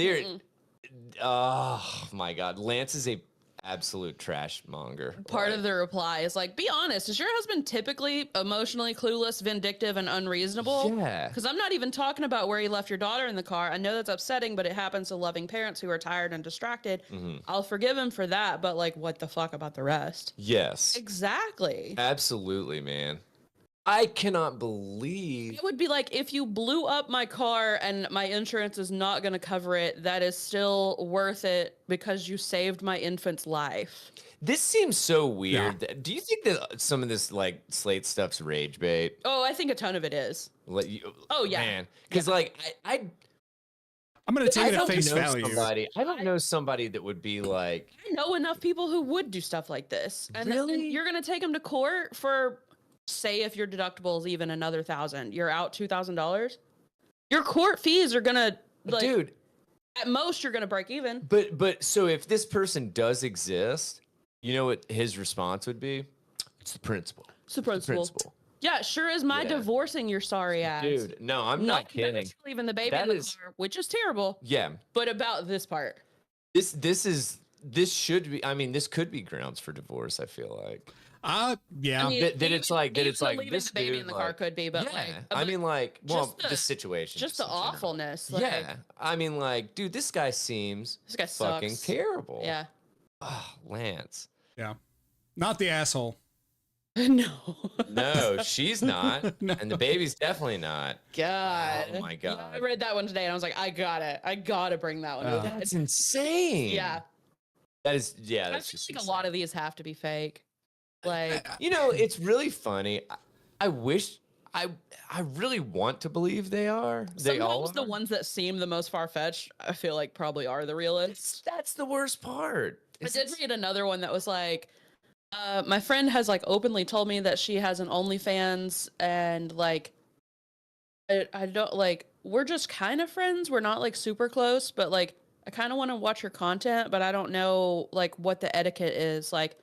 oh my God, Lance is a absolute trash monger. Part of the reply is like, be honest, is your husband typically emotionally clueless, vindictive, and unreasonable? Yeah. Because I'm not even talking about where you left your daughter in the car. I know that's upsetting, but it happens to loving parents who are tired and distracted. I'll forgive him for that, but like, what the fuck about the rest? Yes. Exactly. Absolutely, man. I cannot believe. It would be like, if you blew up my car and my insurance is not going to cover it, that is still worth it because you saved my infant's life. This seems so weird. Yeah. Do you think that some of this like Slate stuff's rage bait? Oh, I think a ton of it is. Oh yeah, man. Because like I'm gonna take it at face value. I don't know somebody that would be like. I know enough people who would do stuff like this. And really? You're gonna take them to court for, say, if your deductible is even another $1,000, you're out $2,000. Your court fees are gonna, like, dude. At most, you're gonna break even. But so if this person does exist, you know what his response would be? It's the principal. It's the principal. Yeah, sure is my divorcing your sorry ass. Dude, no, I'm not kidding. Leaving the baby in the car, which is terrible. Yeah. But about this part. This should be, I mean, this could be grounds for divorce, I feel like. Yeah. I mean, it's like this the baby dude, in the car could be, but like, I mean, like, well, the this situation, just the awfulness. Like, yeah, I mean, like, dude, this guy seems fucking sucks. Terrible. Yeah. Oh, Lance. Yeah. Not the asshole. No, she's not, No. and the baby's definitely not. God. Oh my God. I read that one today, and I was like, I gotta bring that one. That's insane. Yeah. That is, yeah. I That's feel just like insane. a lot of these have to be fake. Like, you know, it's really funny. I wish I really want to believe they are. They all sometimes the are. ones that seem the most far-fetched, I feel like probably are the realists. That's the worst part. I did read another one that was like, my friend has like openly told me that she has an OnlyFans, and like, I don't like, we're just kind of friends. We're not like super close, but like, I kind of want to watch her content, but I don't know like what the etiquette is. Like,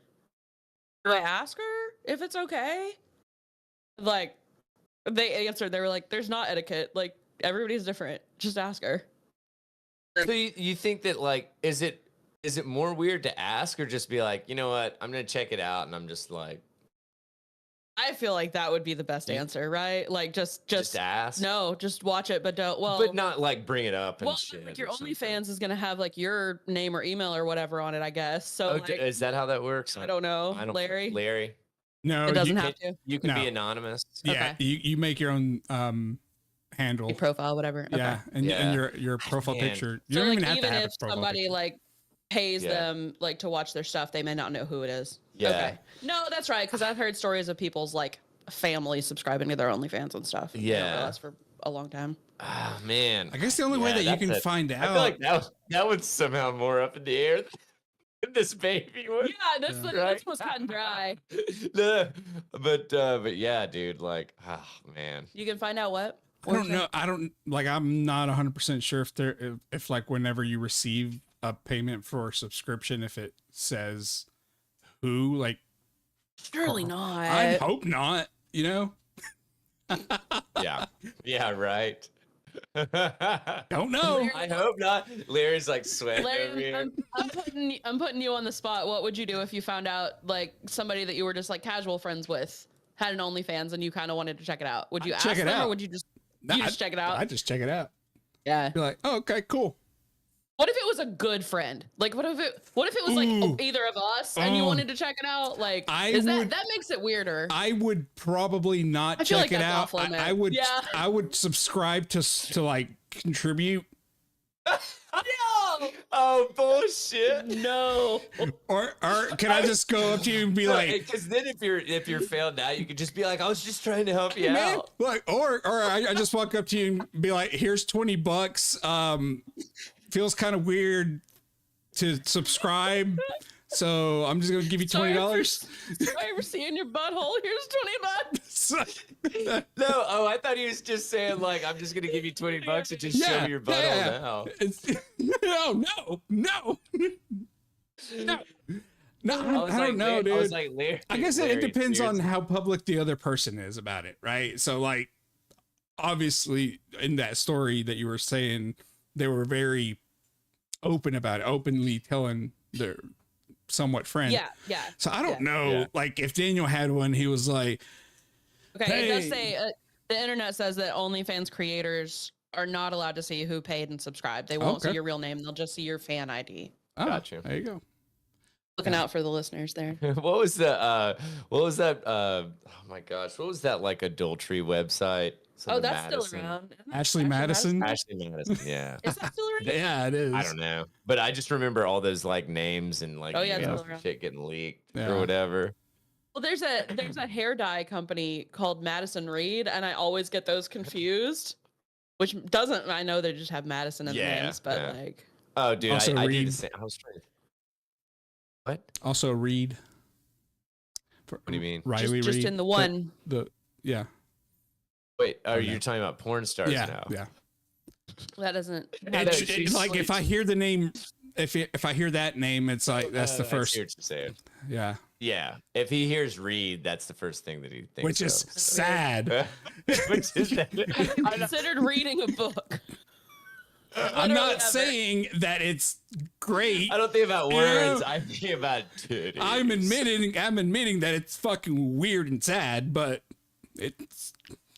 do I ask her if it's okay? Like, they answered, they were like, there's not etiquette. Like, everybody's different. Just ask her. So you think that like, is it more weird to ask or just be like, you know what, I'm gonna check it out, and I'm just like, I feel like that would be the best answer, right? Like, just ask. No, just watch it, but don't. Well, but not like bring it up and well, shit. like your or something. OnlyFans is gonna have like your name or email or whatever on it, I guess. So like, is that how that works? I don't know, Larry. Larry. No, It doesn't have to. You can No. be anonymous. Yeah, Okay. you make your own handle. Your profile, whatever. Yeah, Okay. and Yeah. your profile Man. picture. You So don't like, even have to even have if a profile somebody picture. like pays Yeah. them like to watch their stuff, they may not know who it is. Yeah. Okay. No, that's right. Because I've heard stories of people's like family subscribing to their OnlyFans and stuff. They don't Yeah. realize for a long time. Ah, man. I guess the only way that you that's can it. find I feel out. like that one's somehow more up in the air than this baby one. Yeah, this Right? was cut and dry. No, but yeah, dude, like, oh man. You can find out what? I don't know. I don't like. I'm not 100% sure if like whenever you receive a payment for a subscription, if it says who. Like, Surely not. I hope not. You know. Yeah. Yeah, right. Don't know. I hope not. Larry's like sweating over Larry, here. I'm putting you on the spot. What would you do if you found out like somebody that you were just like casual friends with had an OnlyFans and you kind of wanted to check it out? Would you ask check it them out. or would you just check it out? I just check it out. Yeah. Be like, oh, okay, cool. What if it was a good friend? Like, what if it was like either of us and you wanted to check it out? Like, that makes it weirder? I would probably not feel check like it that's out. awful, man. I would subscribe to like contribute. No. Oh bullshit! No. Or can I just go up to you and be like, because then if you're failed now, you could just be like, I was just trying to help you man, out. like, or I just walk up to you and be like, here's $20. Feels kind of weird to subscribe, so I'm just gonna give you $20. Sorry for seeing your butthole. Here's $20. No, I thought he was just saying like, I'm just gonna give you $20 and just show me your butthole now. No, I don't know, dude. I was like, Larry, I guess it depends on seriously. how public the other person is about it, right? So like, obviously in that story that you were saying, they were very open about it, openly telling their somewhat friend. Yeah. So I don't know, Yeah. like if Daniel had one, he was like, Okay, it does Hey. say the internet says that OnlyFans creators are not allowed to see who paid and subscribed. They won't see Okay. your real name. They'll just see your fan ID. oh, Gotcha. there you go. Looking out for the listeners there. What was that? Oh my gosh, what was that like adultery website? Oh, Something that's Madison. still around. Isn't that Ashley Madison. Ashley Madison, yeah. Is that still around? Yeah, it is. I don't know, but I just remember all those like names and like Oh, yeah, it's emails still and around. shit getting leaked Yeah. or whatever. Well, there's a hair dye company called Madison Reed, and I always get those confused. Which doesn't I know they just have Madison in the Yeah, names, but yeah. like Oh, dude, Also I did Reed. the same. I was trying to. What? Also Reed. What do you mean? Riley just Reed. in the one. Yeah. Wait, are Okay. you talking about porn stars Yeah. now? Yeah. That doesn't. she's Like if I hear the name, if I hear that name, it's like that's the I first. see what you're saying. Yeah. Yeah, if he hears Reed, that's the first thing that he thinks. Which is of. sad. Which is that? I considered reading a book. I'm Literally not ever. saying that it's great. I don't think about You words. know, I think about titties. I'm admitting that it's fucking weird and sad, but it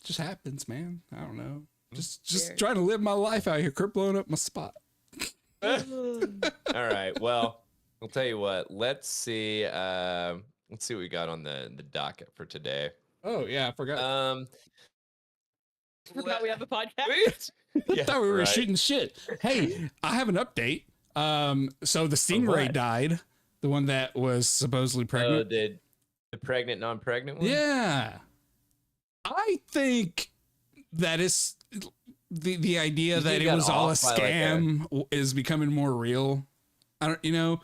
just happens, man. I don't know. Just Weird. trying to live my life out here. Quit blowing up my spot. All right. Well, I'll tell you what. Let's see. Let's see what we got on the docket for today. Oh yeah, I forgot. Forgot we have a podcast. Yeah, I thought we were right. shooting shit. Hey, I have an update. So the stingray what? died, the one that was supposedly Oh, pregnant. the pregnant, non-pregnant one. Yeah, I think that is the idea You that think it got was all a off by, like, scam is becoming more real. I don't,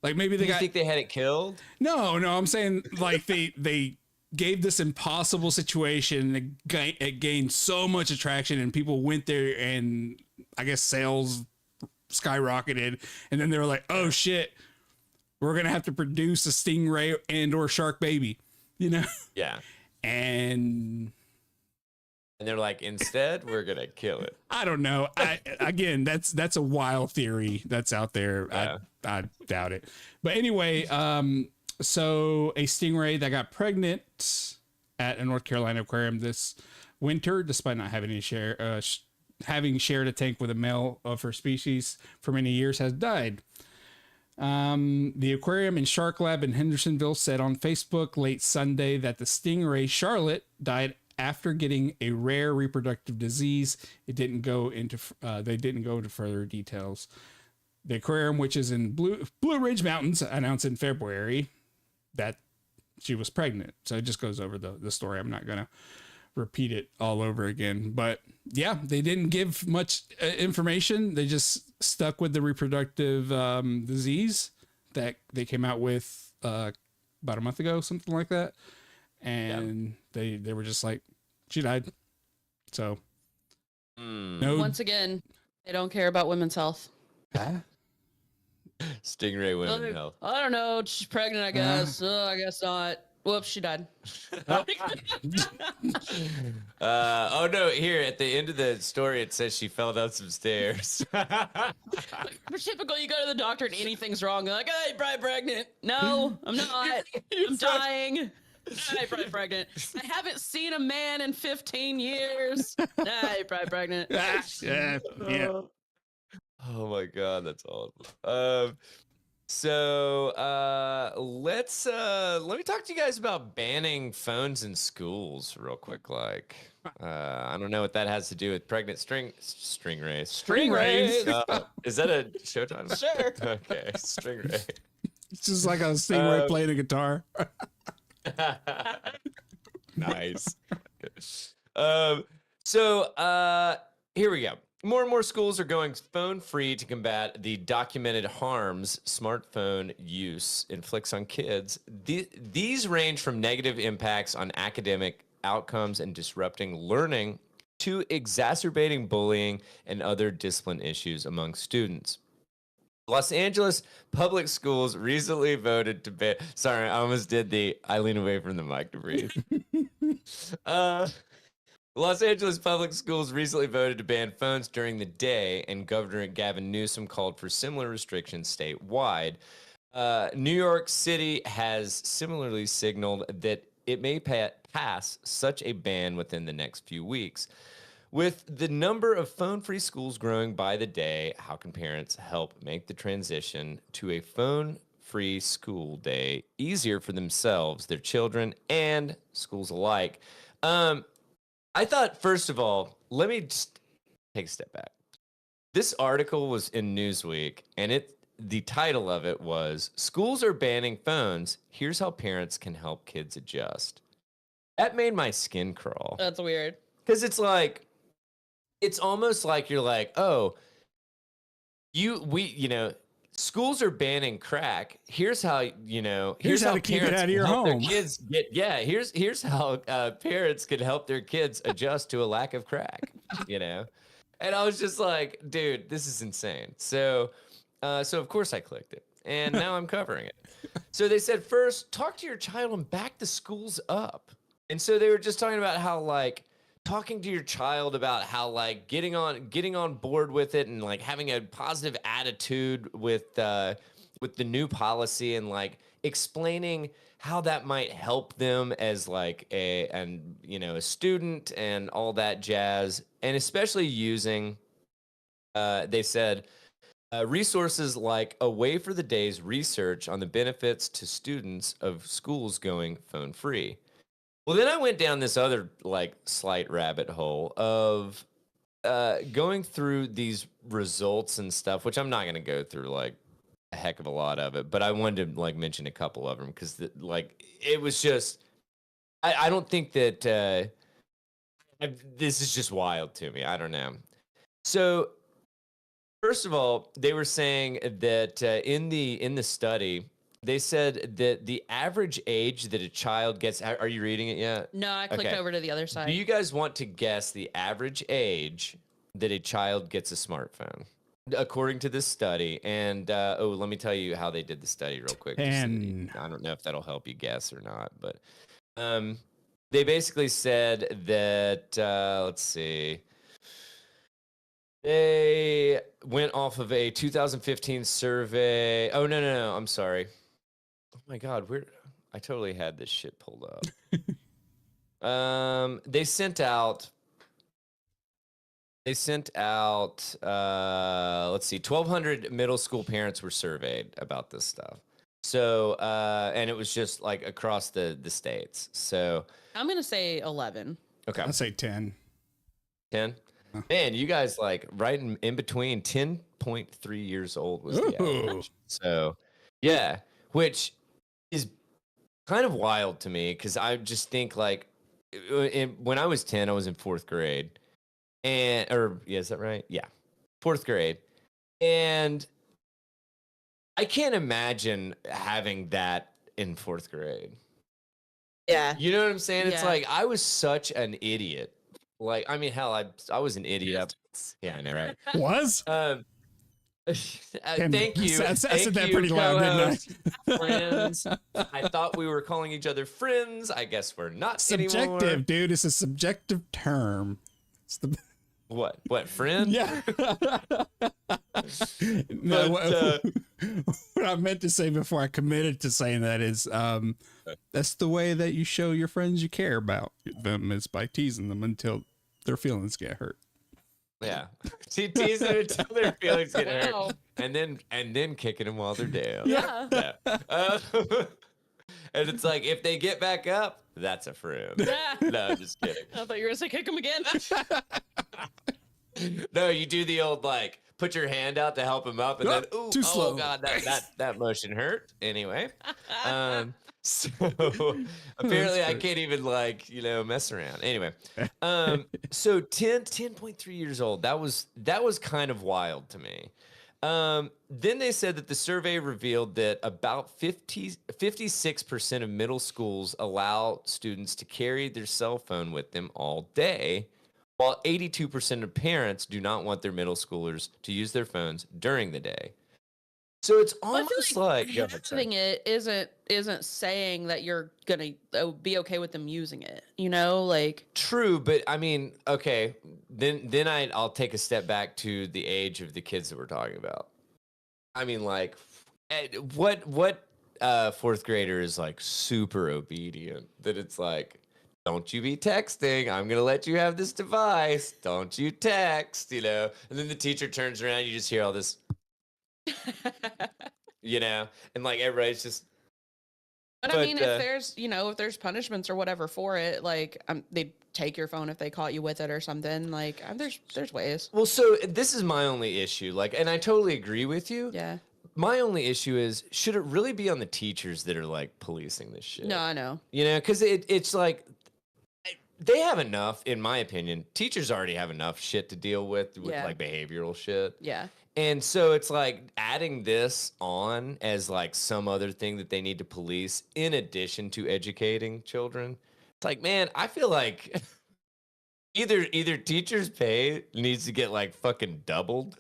like maybe they You got think they had it killed? no. I'm saying like they gave this impossible situation. It gained so much attraction, and people went there, and I guess sales skyrocketed. And then they were like, "Oh shit, we're gonna have to produce a stingray and/or shark baby," Yeah. And they're like, instead, we're gonna kill it. I don't know. Again, that's a wild theory that's out there. Yeah. I doubt it. But anyway, so a stingray that got pregnant at a North Carolina aquarium this winter, despite not having having shared a tank with a male of her species for many years, has died. The aquarium and shark lab in Hendersonville said on Facebook late Sunday that the stingray Charlotte died after getting a rare reproductive disease. They didn't go into further details. The aquarium, which is in Blue Ridge Mountains, announced in February that she was pregnant. So it just goes over the story. I'm not going to repeat it all over again. But yeah, they didn't give much information. They just stuck with the reproductive disease that they came out with about a month ago, something like that. And they were just like, she died. So no. Once again, they don't care about women's health. Stingray women Like, health. I don't know. She's pregnant, I guess. I guess not. Whoops, she died. Oh no! Here at the end of the story, it says she fell down some stairs. For typical, you go to the doctor and anything's wrong. They're like, hey, probably pregnant. No, I'm not. I'm dying. Hey, probably pregnant. I haven't seen a man in 15 years. Hey, probably pregnant. Yeah. Oh my god, that's awesome. Let me talk to you guys about banning phones in schools real quick. Like, I don't know what that has to do with pregnant string race. String race. Is that a Showtime? Sure. Okay, string race. It's just like a stingray playing a guitar. Nice. Here we go. More and more schools are going phone free to combat the documented harms smartphone use inflicts on kids. These range from negative impacts on academic outcomes and disrupting learning to exacerbating bullying and other discipline issues among students. Los Angeles public schools recently voted to ban. Sorry, I almost did I lean away from the mic to breathe. Los Angeles public schools recently voted to ban phones during the day, and Governor Gavin Newsom called for similar restrictions statewide. New York City has similarly signaled that it may pass such a ban within the next few weeks. With the number of phone-free schools growing by the day, how can parents help make the transition to a phone-free school day easier for themselves, their children, and schools alike? I thought, first of all, let me just take a step back. This article was in Newsweek, and the title of it was, "Schools are banning phones. Here's how parents can help kids adjust." That made my skin crawl. That's weird. Because it's almost like you're like, oh, schools are banning crack. Here's how, Here's how to keep it parents out of your help their home. kids here's how parents can help their kids adjust to a lack of crack, And I was just like, dude, this is insane. So of course I clicked it, and now I'm covering it. So they said, first, talk to your child and back the schools up. And so they were just talking about how, like, talking to your child about how, like, getting on board with it, and like having a positive attitude with the new policy, and like explaining how that might help them as like a student and all that jazz, and especially using they said resources like Away for the Day's research on the benefits to students of schools going phone free. Well, then I went down this other like slight rabbit hole of going through these results and stuff, which I'm not going to go through like a heck of a lot of it, but I wanted to like mention a couple of them because it was just, I don't think that this is just wild to me. I don't know. So first of all, they were saying that in the study, they said that the average age that a child gets. Are you reading it yet? No, I clicked over to the other side. Do you guys want to guess the average age that a child gets a smartphone? According to this study, and let me tell you how they did the study real quick. And I don't know if that'll help you guess or not, but they basically said that, let's see. They went off of a 2015 survey. Oh, no, I'm sorry. Oh my God, I totally had this shit pulled up. They sent out, let's see, 1,200 middle school parents were surveyed about this stuff. So, and it was just like across the states. So I'm going to say 11. Okay. I'll say 10. 10? Man, you guys like right in between. 10.3 years old was the average. So, yeah, which is kind of wild to me because I just think like when I was 10, I was in 4th grade. Is that right? Yeah, 4th grade. And I can't imagine having that in 4th grade. Yeah. You know what I'm saying? It's Yeah. like I was such an idiot. Like, I mean, hell, I was an idiot. Yeah, I know, right? Was? Thank you. I said Thank that you, pretty loud, co-host. didn't I? Friends. I thought we were calling each other friends. I guess we're not Subjective, anymore. dude. It's a subjective term. It's the What friend? yeah. No, what I meant to say before I committed to saying that is, that's the way that you show your friends you care about them is by teasing them until their feelings get hurt. Yeah. Tease them until their feelings get hurt, Wow. and then kicking them while they're down. Yeah. Yeah. And it's like if they get back up, that's a friend. Yeah. No, I'm just kidding. I thought you were gonna say kick him again. No, you do the old like put your hand out to help him up, and then ooh, too slow. oh god, that motion hurt. Anyway, so apparently I can't even like mess around. Anyway, so 10.3 years old. That was kind of wild to me. Then they said that the survey revealed that about 56% of middle schools allow students to carry their cell phone with them all day, while 82% of parents do not want their middle schoolers to use their phones during the day. So it's almost like having it isn't saying that you're gonna be okay with them using it. Like true, but I mean, okay, then I'll take a step back to the age of the kids that we're talking about. I mean, like, what fourth grader is like super obedient that it's like, don't you be texting. I'm going to let you have this device. Don't you text, And then the teacher turns around, you just hear all this, and like everybody's just. But I mean, if there's punishments or whatever for it, like they'd take your phone if they caught you with it or something. Like there's ways. Well, so this is my only issue. Like, and I totally agree with you. Yeah. My only issue is, should it really be on the teachers that are like policing this shit? No, I know. Because it's like they have enough, in my opinion. Teachers already have enough shit to deal with like behavioral shit. Yeah. And so it's like adding this on as like some other thing that they need to police in addition to educating children. It's like, man, I feel like either teachers' pay needs to get like fucking doubled,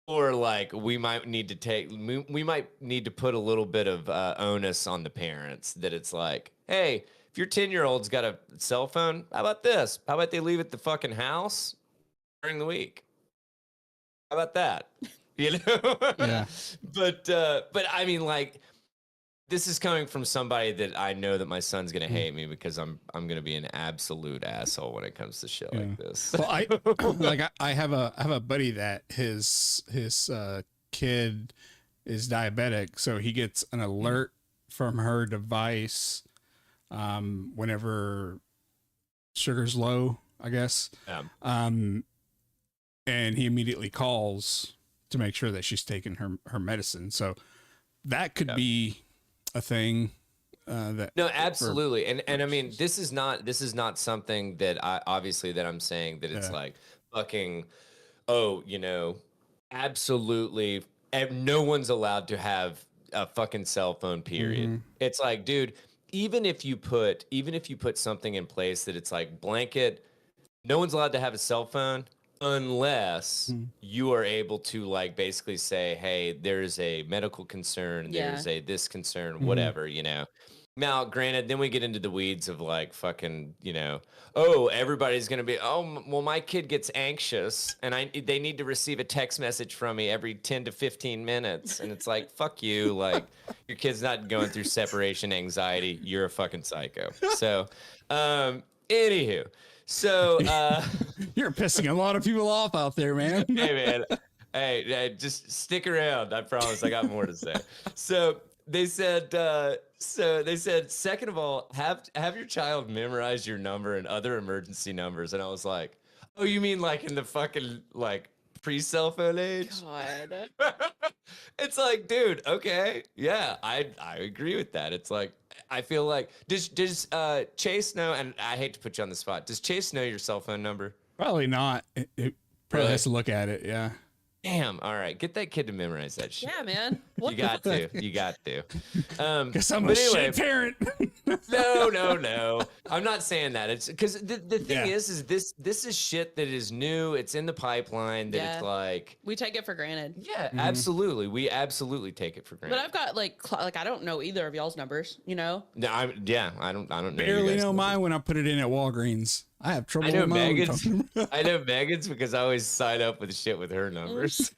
or like we might need to put a little bit of onus on the parents that it's like, hey, if your 10-year-old's got a cell phone, how about this? How about they leave it at the fucking house during the week? How about that? Yeah. But I mean, like, this is coming from somebody that I know that my son's gonna hate me because I'm gonna be an absolute asshole when it comes to shit like this. Well, I have a buddy that his kid is diabetic, so he gets an alert from her device whenever sugar's low, I guess. Yeah. And he immediately calls to make sure that she's taking her medicine. So that could be a thing. No, absolutely. And I mean, this is not something that I'm saying that it's like fucking, absolutely. No one's allowed to have a fucking cell phone, period. Mm-hmm. It's like, dude, even if you put something in place that it's like blanket, no one's allowed to have a cell phone unless you are able to like basically say, hey, there's a medical concern, there's a this concern, whatever, Now, granted, then we get into the weeds of like fucking, everybody's gonna be, well, my kid gets anxious and they need to receive a text message from me every 10 to 15 minutes, and it's like, fuck you, like your kid's not going through separation anxiety, you're a fucking psycho. So, anywho. So you're pissing a lot of people off out there, man. Hey, man. Hey, just stick around. I promise I got more to say. So they said, second of all, have your child memorize your number and other emergency numbers. And I was like, oh, you mean like in the fucking like pre-cell phone age? God. It's like, dude, okay. Yeah, I agree with that. It's like, I feel like, does Chase know, and I hate to put you on the spot, does Chase know your cell phone number? Probably not. It probably has to look at it, yeah. Damn, all right. Get that kid to memorize that shit. Yeah, man. You got to. Because I'm a shit parent. No. I'm not saying that. It's because the thing Yeah. is this is shit that is new. It's in the pipeline that Yeah. it's like, We take it for granted. yeah, absolutely. We absolutely take it for But granted. I've got like I don't know either of y'all's numbers, you know? No, I don't know. you Barely guys' know numbers. mine when I put it in at Walgreens. I have trouble I know with my own Megan's. phone number. I know Megan's because I always sign up with shit with her numbers.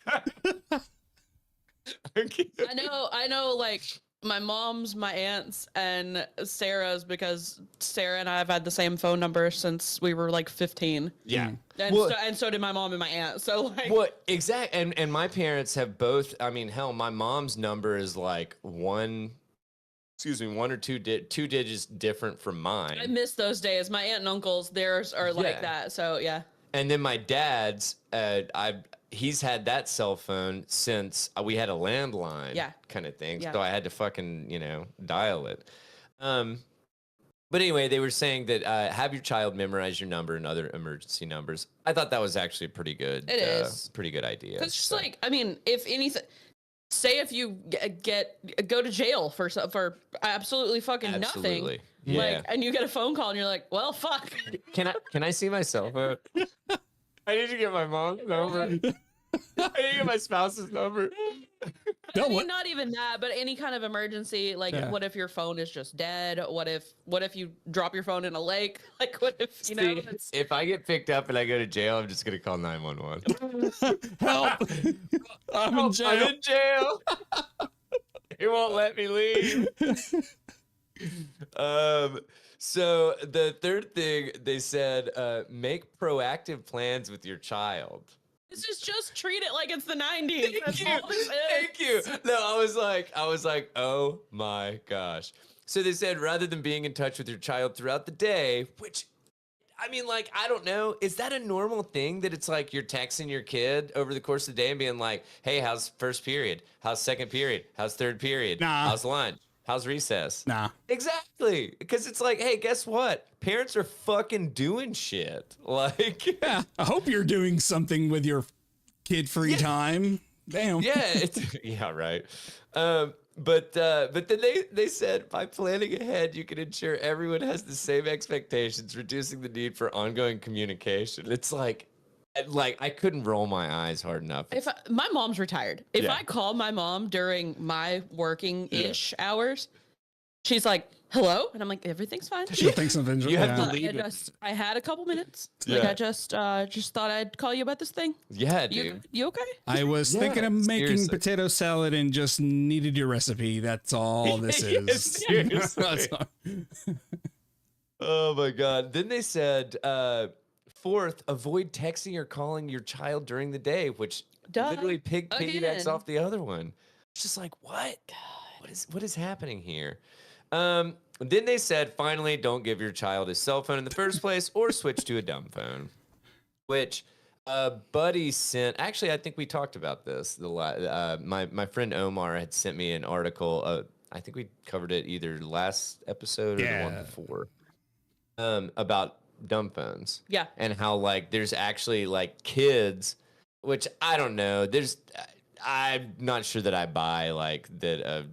I know like my mom's, my aunt's, and Sarah's because Sarah and I have had the same phone number since we were like 15. Yeah. And, Well- so did my mom and my aunt. So like What exact and my parents have both. I mean, hell, my mom's number is like one or two digits different from mine. I miss those days. My aunt and uncles, theirs are like Yeah. that. So yeah. And then my dad's, he's had that cell phone since we had a landline, Yeah. kind of thing. Yeah. So I had to fucking, dial it. But anyway, they were saying that have your child memorize your number and other emergency numbers. I thought that was actually a pretty good, It is. pretty good idea. It's just So- like, I mean, if anything, say if you go to jail for absolutely fucking Absolutely. nothing, Yeah. like, and you get a phone call and you're like, well, fuck. Can I see my cell phone? I need to get my mom's number. I need to get my spouse's number. No, I mean, what? not even that, but any kind of emergency, like, Yeah. what if your phone is just dead? What if you drop your phone in a lake? Like, what if, you know, See, it's, if I get picked up and I go to jail, I'm just gonna call 911. Help! I'm in jail. I'm in jail. He won't let me leave. So the third thing they said, make proactive plans with your child. this is just treat it like it's the 90s. That's all this is. Thank you. No, I was like, oh my gosh. So they said rather than being in touch with your child throughout the day, which I mean, like, I don't know. Is that a normal thing that it's like you're texting your kid over the course of the day and being like, hey, how's first period? How's second period? How's third period? Nah. How's lunch? How's recess? Nah. Exactly. Because it's like, hey, guess what? Parents are fucking doing shit. Like, Yeah. I hope you're doing something with your kid free time. Damn. yeah, it's yeah, right. But then they said by planning ahead, you can ensure everyone has the same expectations, reducing the need for ongoing communication. It's like I couldn't roll my eyes hard enough. If my mom's retired, if Yeah. I call my mom during my working-ish hours, she's like, hello? And I'm like, everything's fine. She'll think something. You have to yeah. leave it. I had a couple minutes. Like, Yeah. I just thought I'd call you about this thing. Yeah, dude. You okay? I was thinking of making seriously. potato salad and just needed your recipe. That's all this Yeah, is. seriously. That's all. Oh my god. Then they said, fourth, avoid texting or calling your child during the day, which Duh. literally piggybacks Again. off the other one. It's just like, what? What is happening here? Then they said, finally, don't give your child a cell phone in the first place or switch to a dumb phone. Which Buddy sent. Actually, I think we talked about this. My friend Omar had sent me an article. I think we covered it either last episode or the one Yeah. before. About dumb phones. Yeah. And how like there's actually like kids, which I don't know. I'm not sure that I buy like that.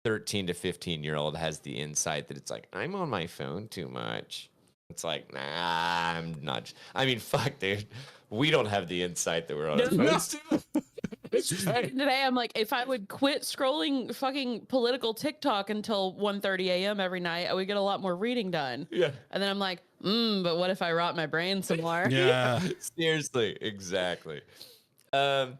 13 to 15-year-old has the insight that it's like I'm on my phone too much. It's like, nah, I'm not. I mean, fuck, dude. We don't have the insight that we're on our No. phones too. Today, I'm like, if I would quit scrolling fucking political TikTok until 1:30 a.m. every night, I would get a lot more reading done. Yeah. And then I'm like, but what if I rot my brain some more? Yeah. Seriously, exactly. And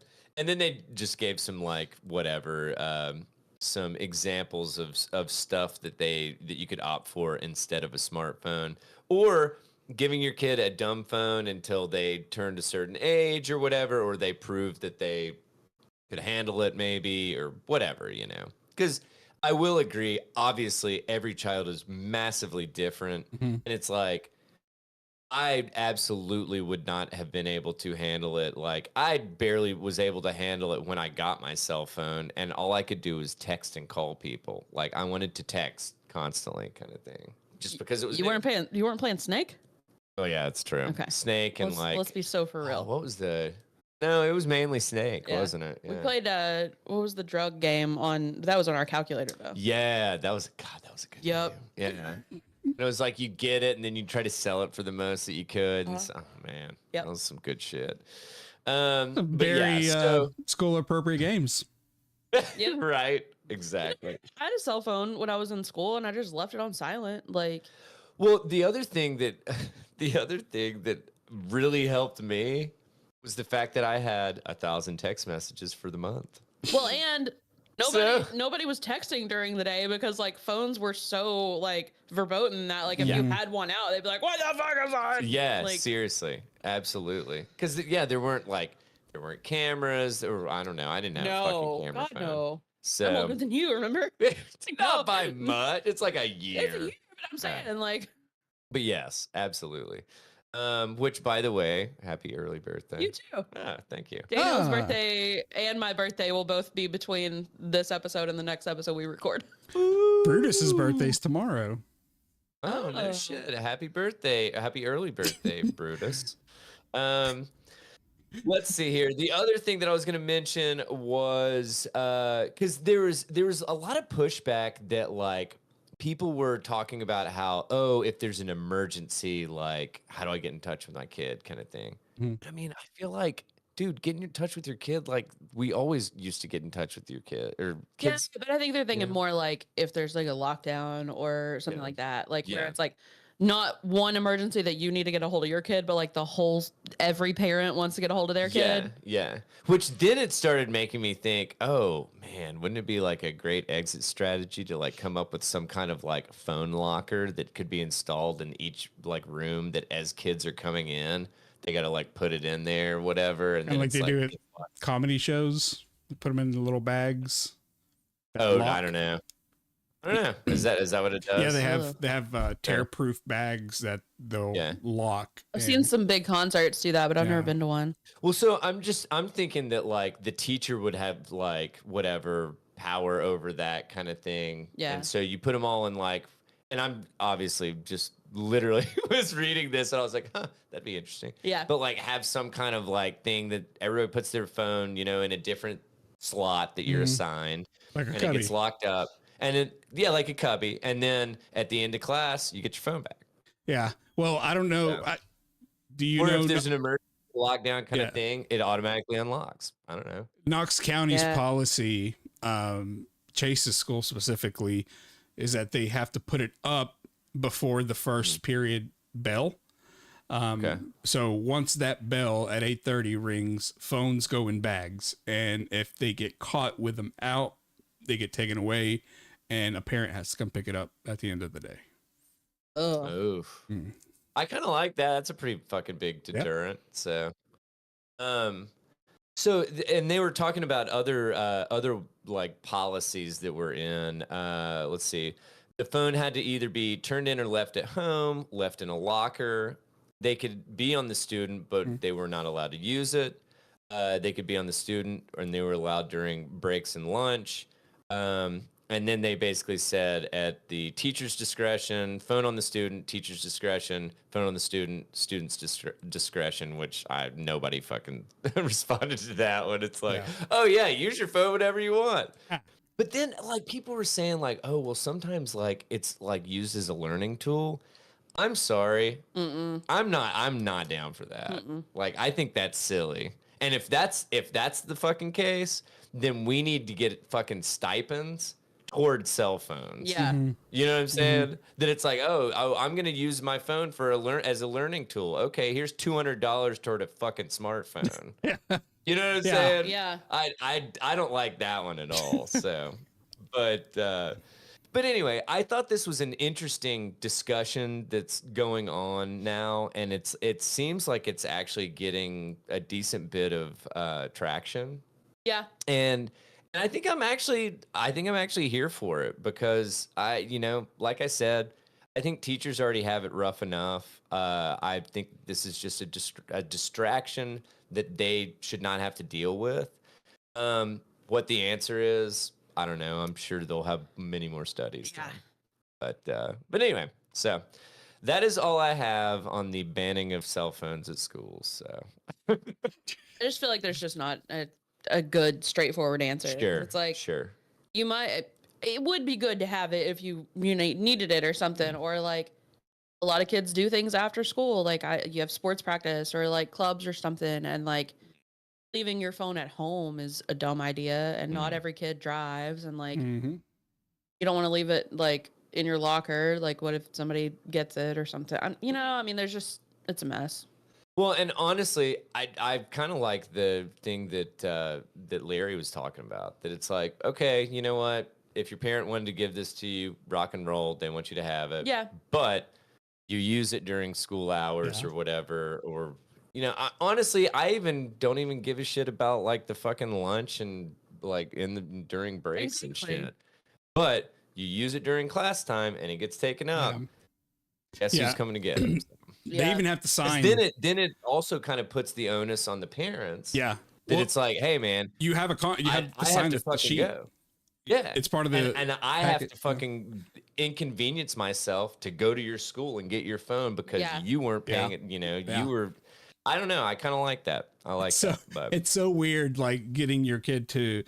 then they just gave some like whatever, some examples of stuff that you could opt for instead of a smartphone, or giving your kid a dumb phone until they turned a certain age or whatever, or they proved that they could handle it maybe or whatever, because I will agree, obviously every child is massively different, and it's like I absolutely would not have been able to handle it. Like, I barely was able to handle it when I got my cell phone, and all I could do was text and call people. Like, I wanted to text constantly, kind of thing, just because it was. You weren't playing Snake? Oh yeah, it's true. Okay. Snake and Let's be so for real. what was the? No, it was mainly Snake, Yeah. wasn't it? We Yeah. played what was the drug game on? That was on our calculator though. Yeah, that was God. That was a good Yep. game. Yeah. And it was like you get it, and then you try to sell it for the most that you could. And oh man, Yep. that was some good shit. But Very yeah, so school appropriate games. Yeah. right, exactly. I had a cell phone when I was in school, and I just left it on silent. Like, Well, the other thing that really helped me was the fact that I had 1,000 text messages for the month. well, and nobody was texting during the day because like phones were so like verboten that like if you had one out, they'd be like, "What the fuck is that?" Yeah, like, seriously, absolutely. Because there weren't cameras, or I don't know. I didn't have a fucking camera God phone. no. So I'm older than you, remember? not by much. It's like a It's a year. year, but I'm saying like But yes, absolutely. Which, by the way, happy early birthday. you too. Ah, thank you. Daniel's birthday and my birthday will both be between this episode and the next episode we record. Brutus's birthday's tomorrow. Oh no shit! Happy birthday! Happy early birthday, Brutus. Let's see here. The other thing that I was going to mention was because there was a lot of pushback that like people were talking about how, oh, if there's an emergency, like how do I get in touch with my kid, kind of thing. I mean, I feel like, dude, getting in touch with your kid, like we always used to get in touch with your kid or kids. Yeah, but I think they're thinking more like if there's like a lockdown or something like that, like where Yeah. it's like not one emergency that you need to get a hold of your kid, but like every parent wants to get a hold of their kid. Yeah. Which then it started making me think, oh man, wouldn't it be like a great exit strategy to like come up with some kind of like phone locker that could be installed in each like room that as kids are coming in, they got to like put it in there, whatever. And then like it's they do at comedy shows. They put them in the little bags. Oh, lock. I don't know. Is that what it does? Yeah, they have tear-proof bags that they'll lock. I've seen some big concerts do that, but I've never been to one. Well, so I'm thinking that like the teacher would have like whatever power over that kind of thing. Yeah. And so you put them all in like, and I'm obviously just literally was reading this and I was like, huh, that'd be interesting. Yeah. But like have some kind of like thing that everybody puts their phone, in a different slot that you're assigned. Like a and cubby. it gets locked up. And like a cubby. And then at the end of class, you get your phone back. Yeah. Well, I don't know. So, do you or know if there's an emergency lockdown kind of thing, it automatically unlocks. I don't know. Knox County's policy, Chase's school specifically, is that they have to put it up before the first period bell. So once that bell at 8:30 rings, phones go in bags, and if they get caught with them out, they get taken away, and a parent has to come pick it up at the end of the day. Oof. I kind of like that. That's a pretty fucking big deterrent. So, and they were talking about other like policies that were in. Let's see. The phone had to either be turned in or left at home, left in a locker. They could be on the student, but they were not allowed to use it. They could be on the student, and they were allowed during breaks and lunch. And then they basically said at the teacher's discretion, phone on the student, teacher's discretion, phone on the student, student's discretion, which nobody fucking responded to that one. It's like, oh yeah, use your phone whenever you want. But then like people were saying like, oh, well, sometimes like it's like used as a learning tool. I'm sorry. I'm not down for that. Like, I think that's silly. And if that's the fucking case, then we need to get fucking stipends toward cell phones. Yeah. You know what I'm saying? That it's like, oh, I'm gonna use my phone for as a learning tool. Okay, here's $200 toward a fucking smartphone. You know what I'm saying? Yeah. I don't like that one at all. So, but anyway, I thought this was an interesting discussion that's going on now, and it seems like it's actually getting a decent bit of traction. Yeah. And I think I'm actually here for it because like I said, I think teachers already have it rough enough. I think this is just a distraction that they should not have to deal with. What the answer is, I don't know. I'm sure they'll have many more studies. Yeah. But anyway, so that is all I have on the banning of cell phones at schools. So I just feel like there's just not a good, straightforward answer. sure, It's like sure. you might. It would be good to have it if you needed it or something, or like a lot of kids do things after school, like you have sports practice or like clubs or something, and like leaving your phone at home is a dumb idea, and not every kid drives, and like Mhm. you don't want to leave it like in your locker. Like, what if somebody gets it or something? I mean, there's just it's a mess. Well, and honestly, I kind of like the thing that that Larry was talking about. That it's like, okay, you know what? If your parent wanted to give this to you, rock and roll, they want you to have it. Yeah. But you use it during school hours Yeah. or whatever, or honestly, I even don't even give a shit about like the fucking lunch and like during breaks and Exactly. shit. But you use it during class time and it gets taken up. Yeah. Guess Yeah. who's coming to get it? They Yeah. even have to 'Cause sign. then it also kind of puts the onus on the parents. Yeah. That Well, it's like, hey man, you have you have to I sign have to the fucking sheet. go. Yeah, It's part of the and I have packet, to fucking inconvenience myself to go to your school and get your phone because Yeah. you weren't paying Yeah. it. You Yeah. were. I don't know. I kind of like that. I like So that. But it's so weird, like getting your kid to.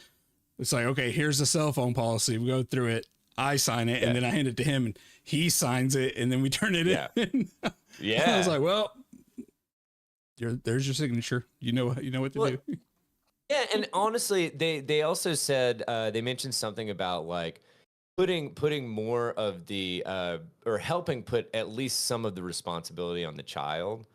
It's like, okay, here's the cell phone policy. We go through it. I sign it, Yeah. and then I hand it to him, and he signs it, and then we turn it Yeah. in. yeah, I was like, well, there's your signature. You know what to Well, do. yeah, and honestly, they also said they mentioned something about like putting more of the or helping put at least some of the responsibility on the child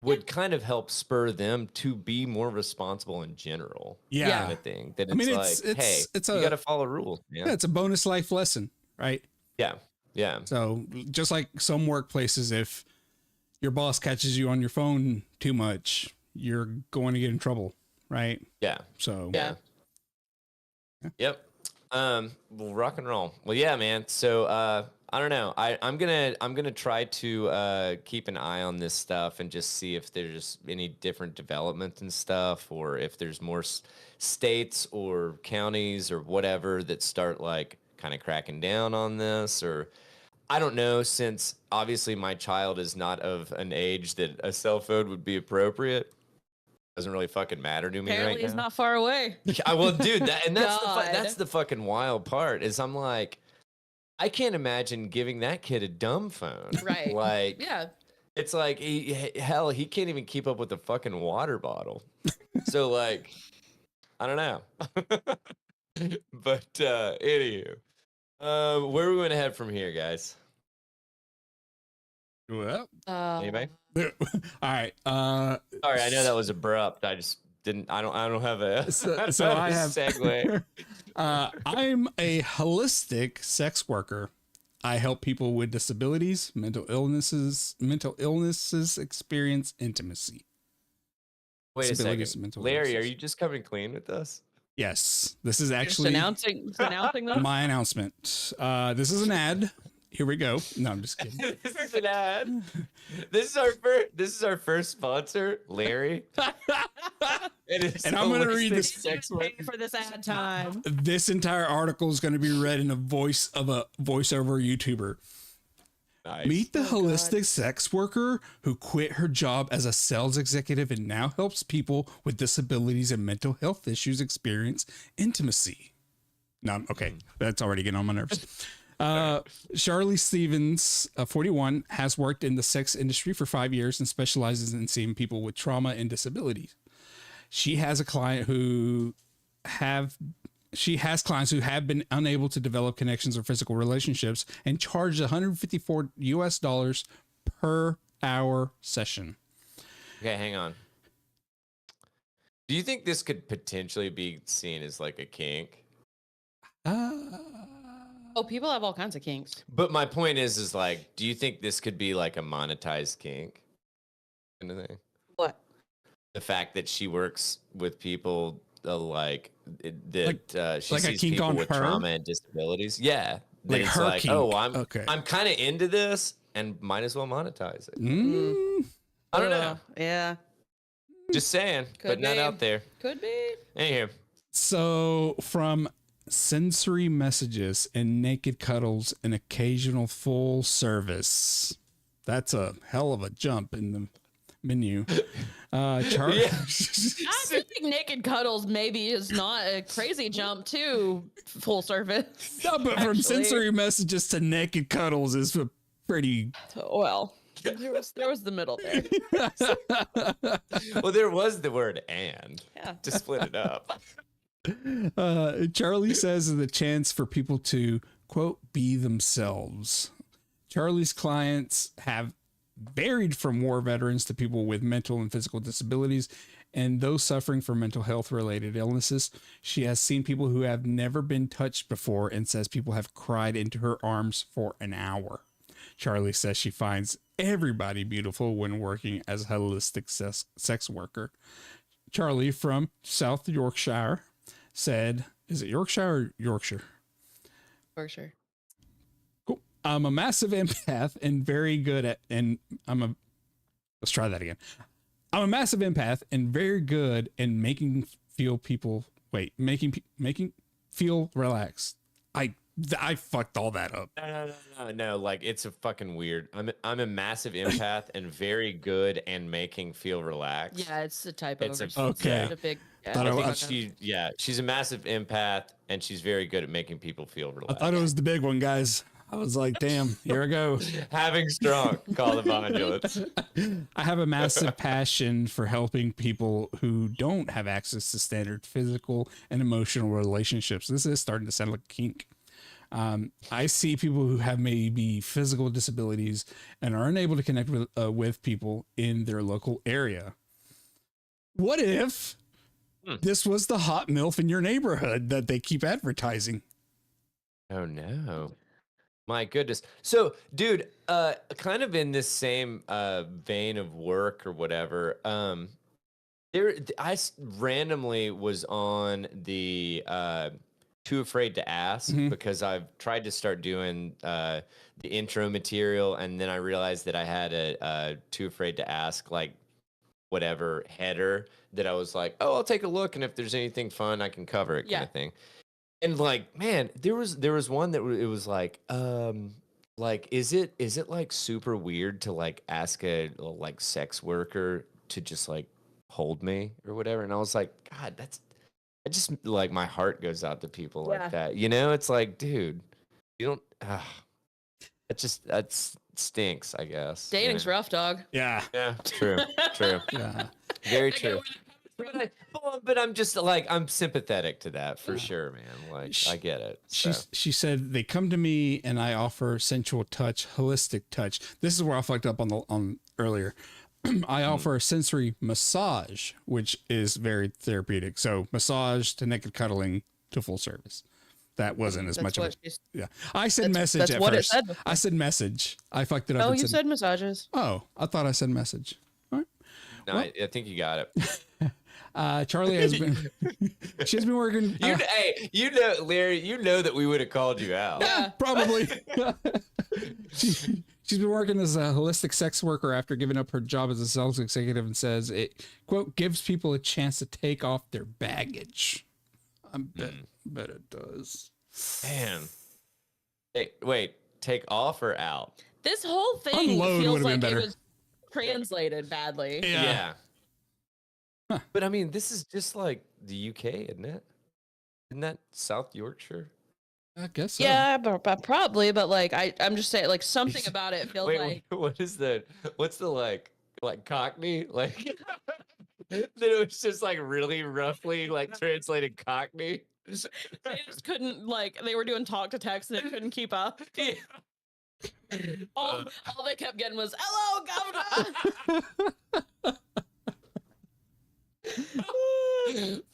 would kind of help spur them to be more responsible in general. Yeah. Kind of thing. That I mean, it's like, hey, it's you a got to follow rules. yeah, Man. it's a bonus life lesson, right? Yeah, yeah, So just like some workplaces, if your boss catches you on your phone too much, you're going to get in trouble, right? yeah, So yeah. Yep. Well, rock and roll. Well, yeah, man. So I don't know. I'm gonna try to keep an eye on this stuff and just see if there's any different development and stuff, or if there's more states or counties or whatever that start like kind of cracking down on this, or I don't know. Since obviously my child is not of an age that a cell phone would be appropriate. Doesn't really fucking matter to me Apparently, right he's now. not far away. Well, dude, that's God. that's the fucking wild part. Is I'm like, I can't imagine giving that kid a dumb phone. Right. Like, Yeah. it's like hell, he can't even keep up with the fucking water bottle. So like, I don't know. But anywho, where are we gonna head from here, guys? well, Anybody? all right. Sorry, I know that was abrupt. I just didn't. I don't have a. So I I have segue. I'm a holistic sex worker. I help people with disabilities, mental illnesses experience intimacy. Wait a Disabilities second, and mental Larry. Are illnesses. you just coming clean with us? Yes, this is Just actually announcing them. my announcement. This is an ad. Here we go. No, I'm just kidding. This is an ad. This is our first sponsor, Larry. And I'm gonna read this. sex Pay for this ad time. This entire article is going to be read in a voice of a voiceover YouTuber. Nice. Meet the holistic sex worker who quit her job as a sales executive and now helps people with disabilities and mental health issues experience intimacy. No, okay, that's already getting on my nerves. Charlie Stevens, 41, has worked in the sex industry for 5 years and specializes in seeing people with trauma and disabilities. She has clients who have been unable to develop connections or physical relationships and charged $154 per hour session. Okay, hang on. Do you think this could potentially be seen as like a kink? Oh, people have all kinds of kinks. But my point is like, do you think this could be like a monetized kink? Kind of thing. What? The fact that she works with people that she like a sees kink people on with her? trauma and disabilities. Yeah. Then Like it's her like, kink. oh, Okay. I'm kind of into this and might as well monetize it. I don't know. Yeah. Just saying, Could but not be. out there. Could be. Anywho. So from sensory messages and naked cuddles and occasional full service. That's a hell of a jump in the menu. Charlie. Yeah. I feel like naked cuddles maybe is not a crazy jump to full service. No, but from actually. sensory messages to naked cuddles is a pretty. Well, there was the middle there. Well, there was the word "and" Yeah. to split it up. Charlie says the chance for people to, quote, be themselves. Charlie's clients have varied from war veterans to people with mental and physical disabilities and those suffering from mental health related illnesses. She has seen people who have never been touched before and says people have cried into her arms for an hour. Charlie says she finds everybody beautiful when working as a holistic sex worker. Charlie from South Yorkshire said, is it Yorkshire or Yorkshire? For sure. Cool. I'm a massive empath and very good at, let's try that again. I'm a massive empath and very good in making feel relaxed. I fucked all that up. No. Like, it's a fucking weird. I'm a massive empath and very good and making feel relaxed. Yeah, it's a typo. It's a- Okay. It's a big. Thought I think she's a massive empath and she's very good at making people feel I relaxed. thought it was the big one, guys. I was like, damn, here I go. Having strong, call the ambulance. I have a massive passion for helping people who don't have access to standard physical and emotional relationships. This is starting to sound like a kink. I see people who have maybe physical disabilities and are unable to connect with people in their local area. What if this was the hot MILF in your neighborhood that they keep advertising? Oh no. My goodness. So, dude, kind of in this same vein of work or whatever, randomly was on the Too Afraid to Ask because I've tried to start doing the intro material, and then I realized that I had a Too Afraid to Ask, like, whatever header that I was like, oh, I'll take a look, and if there's anything fun, I can cover it, kind of thing. And like, man, there was one that it was like is it like super weird to like ask a like sex worker to just like hold me or whatever? And I was like, God, I just like my heart goes out to people like that. You know, it's like, dude, you don't. That stinks, I guess. Dating's rough, dog. Yeah. Yeah, true. Yeah. Very true. But I'm just like, I'm sympathetic to that for sure, man. Like, I get it. So. She said they come to me and I offer sensual touch, holistic touch. This is where I fucked up on earlier. I offer a sensory massage, which is very therapeutic. So massage to naked cuddling to full service. That wasn't as much of it. Yeah. I said message at first. I said message. I fucked it up. Oh, you said massages. Oh, I thought I said message. All right. No, Well, I think you got it. Charlie has been, she's been working. Hey, you know, Larry, you know that we would have called you out. Yeah, probably. She's been working as a holistic sex worker after giving up her job as a sales executive and says it, quote, gives people a chance to take off their baggage. I bet it does. Man. Hey, wait, take off or out? This whole thing Unload feels would've been like better. it was translated badly. Yeah. But I mean, this is just like the UK, isn't it? Isn't that South Yorkshire? I guess so. Yeah, but probably. But like, I'm just saying, like something about it feels like. What's the like Cockney? Like, that it was just like really roughly like translated Cockney. They just couldn't they were doing talk to text and it couldn't keep up. All they kept getting was "Hello, Governor."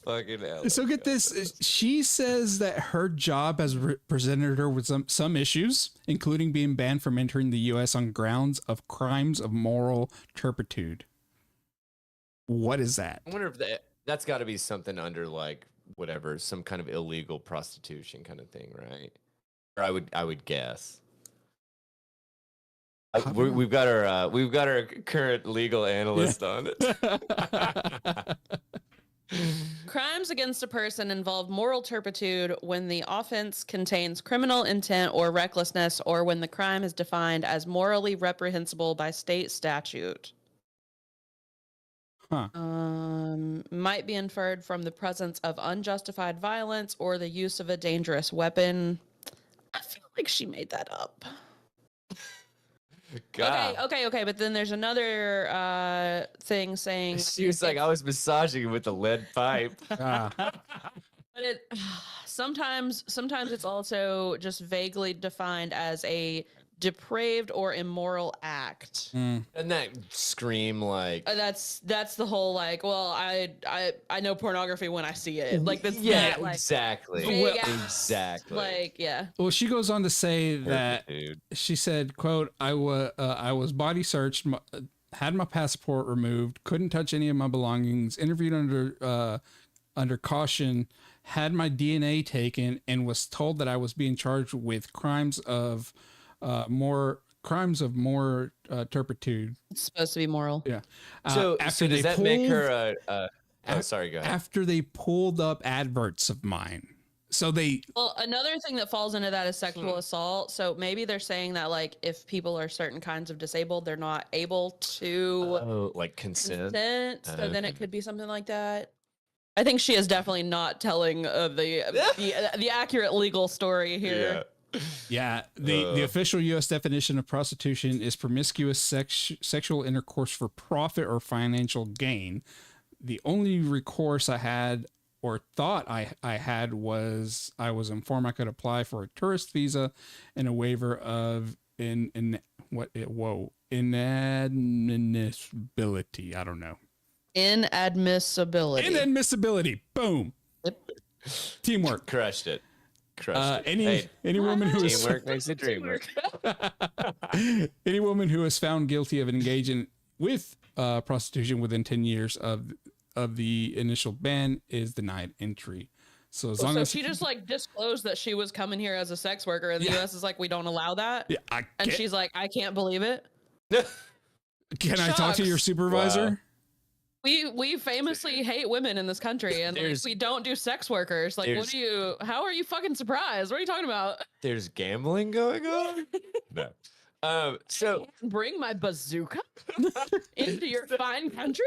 Fucking hell. So get this. She says that her job has presented her with some issues, including being banned from entering the U.S. on grounds of crimes of moral turpitude. What is that? I wonder if that's got to be something under like whatever, some kind of illegal prostitution kind of thing, right? Or I would guess. We've got our current legal analyst on it. Crimes against a person involve moral turpitude when the offense contains criminal intent or recklessness, or when the crime is defined as morally reprehensible by state statute. Huh. Might be inferred from the presence of unjustified violence or the use of a dangerous weapon. I feel like she made that up. God. Okay. But then there's another thing saying She was like, I was massaging him with a lead pipe. Ah. but it sometimes it's also just vaguely defined as a depraved or immoral act. Mm. And that scream like That's the whole like, well, I know pornography when I see it. Like that's yeah, that, like, exactly. vague ass, Exactly. Like, yeah. Well, she goes on to say that Dude. she said, "quote I was body searched, had my passport removed, couldn't touch any of my belongings, interviewed under caution, had my DNA taken, and was told that I was being charged with crimes of more turpitude." It's supposed to be moral. Yeah. So does that make her oh, sorry, go ahead. After they pulled up adverts of mine. So they Well, another thing that falls into that is sexual assault. So maybe they're saying that like if people are certain kinds of disabled, they're not able to Oh, like consent. So then it could be something like that. I think she is definitely not telling the accurate legal story here. Yeah, the official U.S. definition of prostitution is promiscuous sexual intercourse for profit or financial gain. The only recourse I had or thought I had was I was informed I could apply for a tourist visa and a waiver of inadmissibility. I don't know. Inadmissibility. Boom. Yep. Teamwork. Crushed it. Any woman who is Teamwork makes the dream work. any woman who is found guilty of engaging with prostitution within 10 years of the initial ban is denied entry. So as long as she just like disclosed that she was coming here as a sex worker, and the U.S. is like, we don't allow that. Yeah, and she's like, I can't believe it. Can I talk to your supervisor? Wow. We famously hate women in this country, and like, we don't do sex workers. Like, how are you fucking surprised? What are you talking about? There's gambling going on? No. So bring my bazooka into your fine country?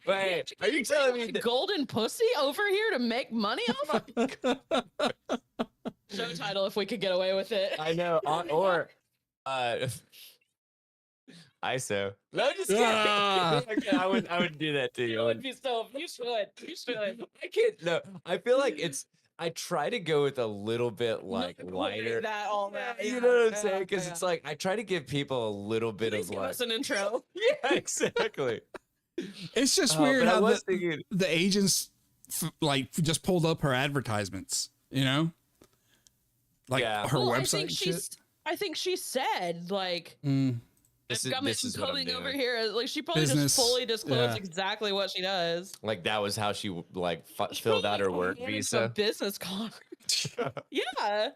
Wait, are you telling me that golden pussy over here to make money off of? Show title if we could get away with it. I know, or ISO. No, just kidding. Okay, I would do that to you. You would be so. You should. I can't. No, I feel like I try to go with a little bit like lighter. All that. You know what I'm saying? Because it's like I try to give people a little bit Please of give like us an intro. Yeah, exactly. It's just weird how thinking, the agents like just pulled up her advertisements, you know, like her website. I think she said like. This is what I'm doing. Over here. Like she probably just fully disclosed exactly what she does. Like that was how she like filled out her work visa. A business card. Yeah.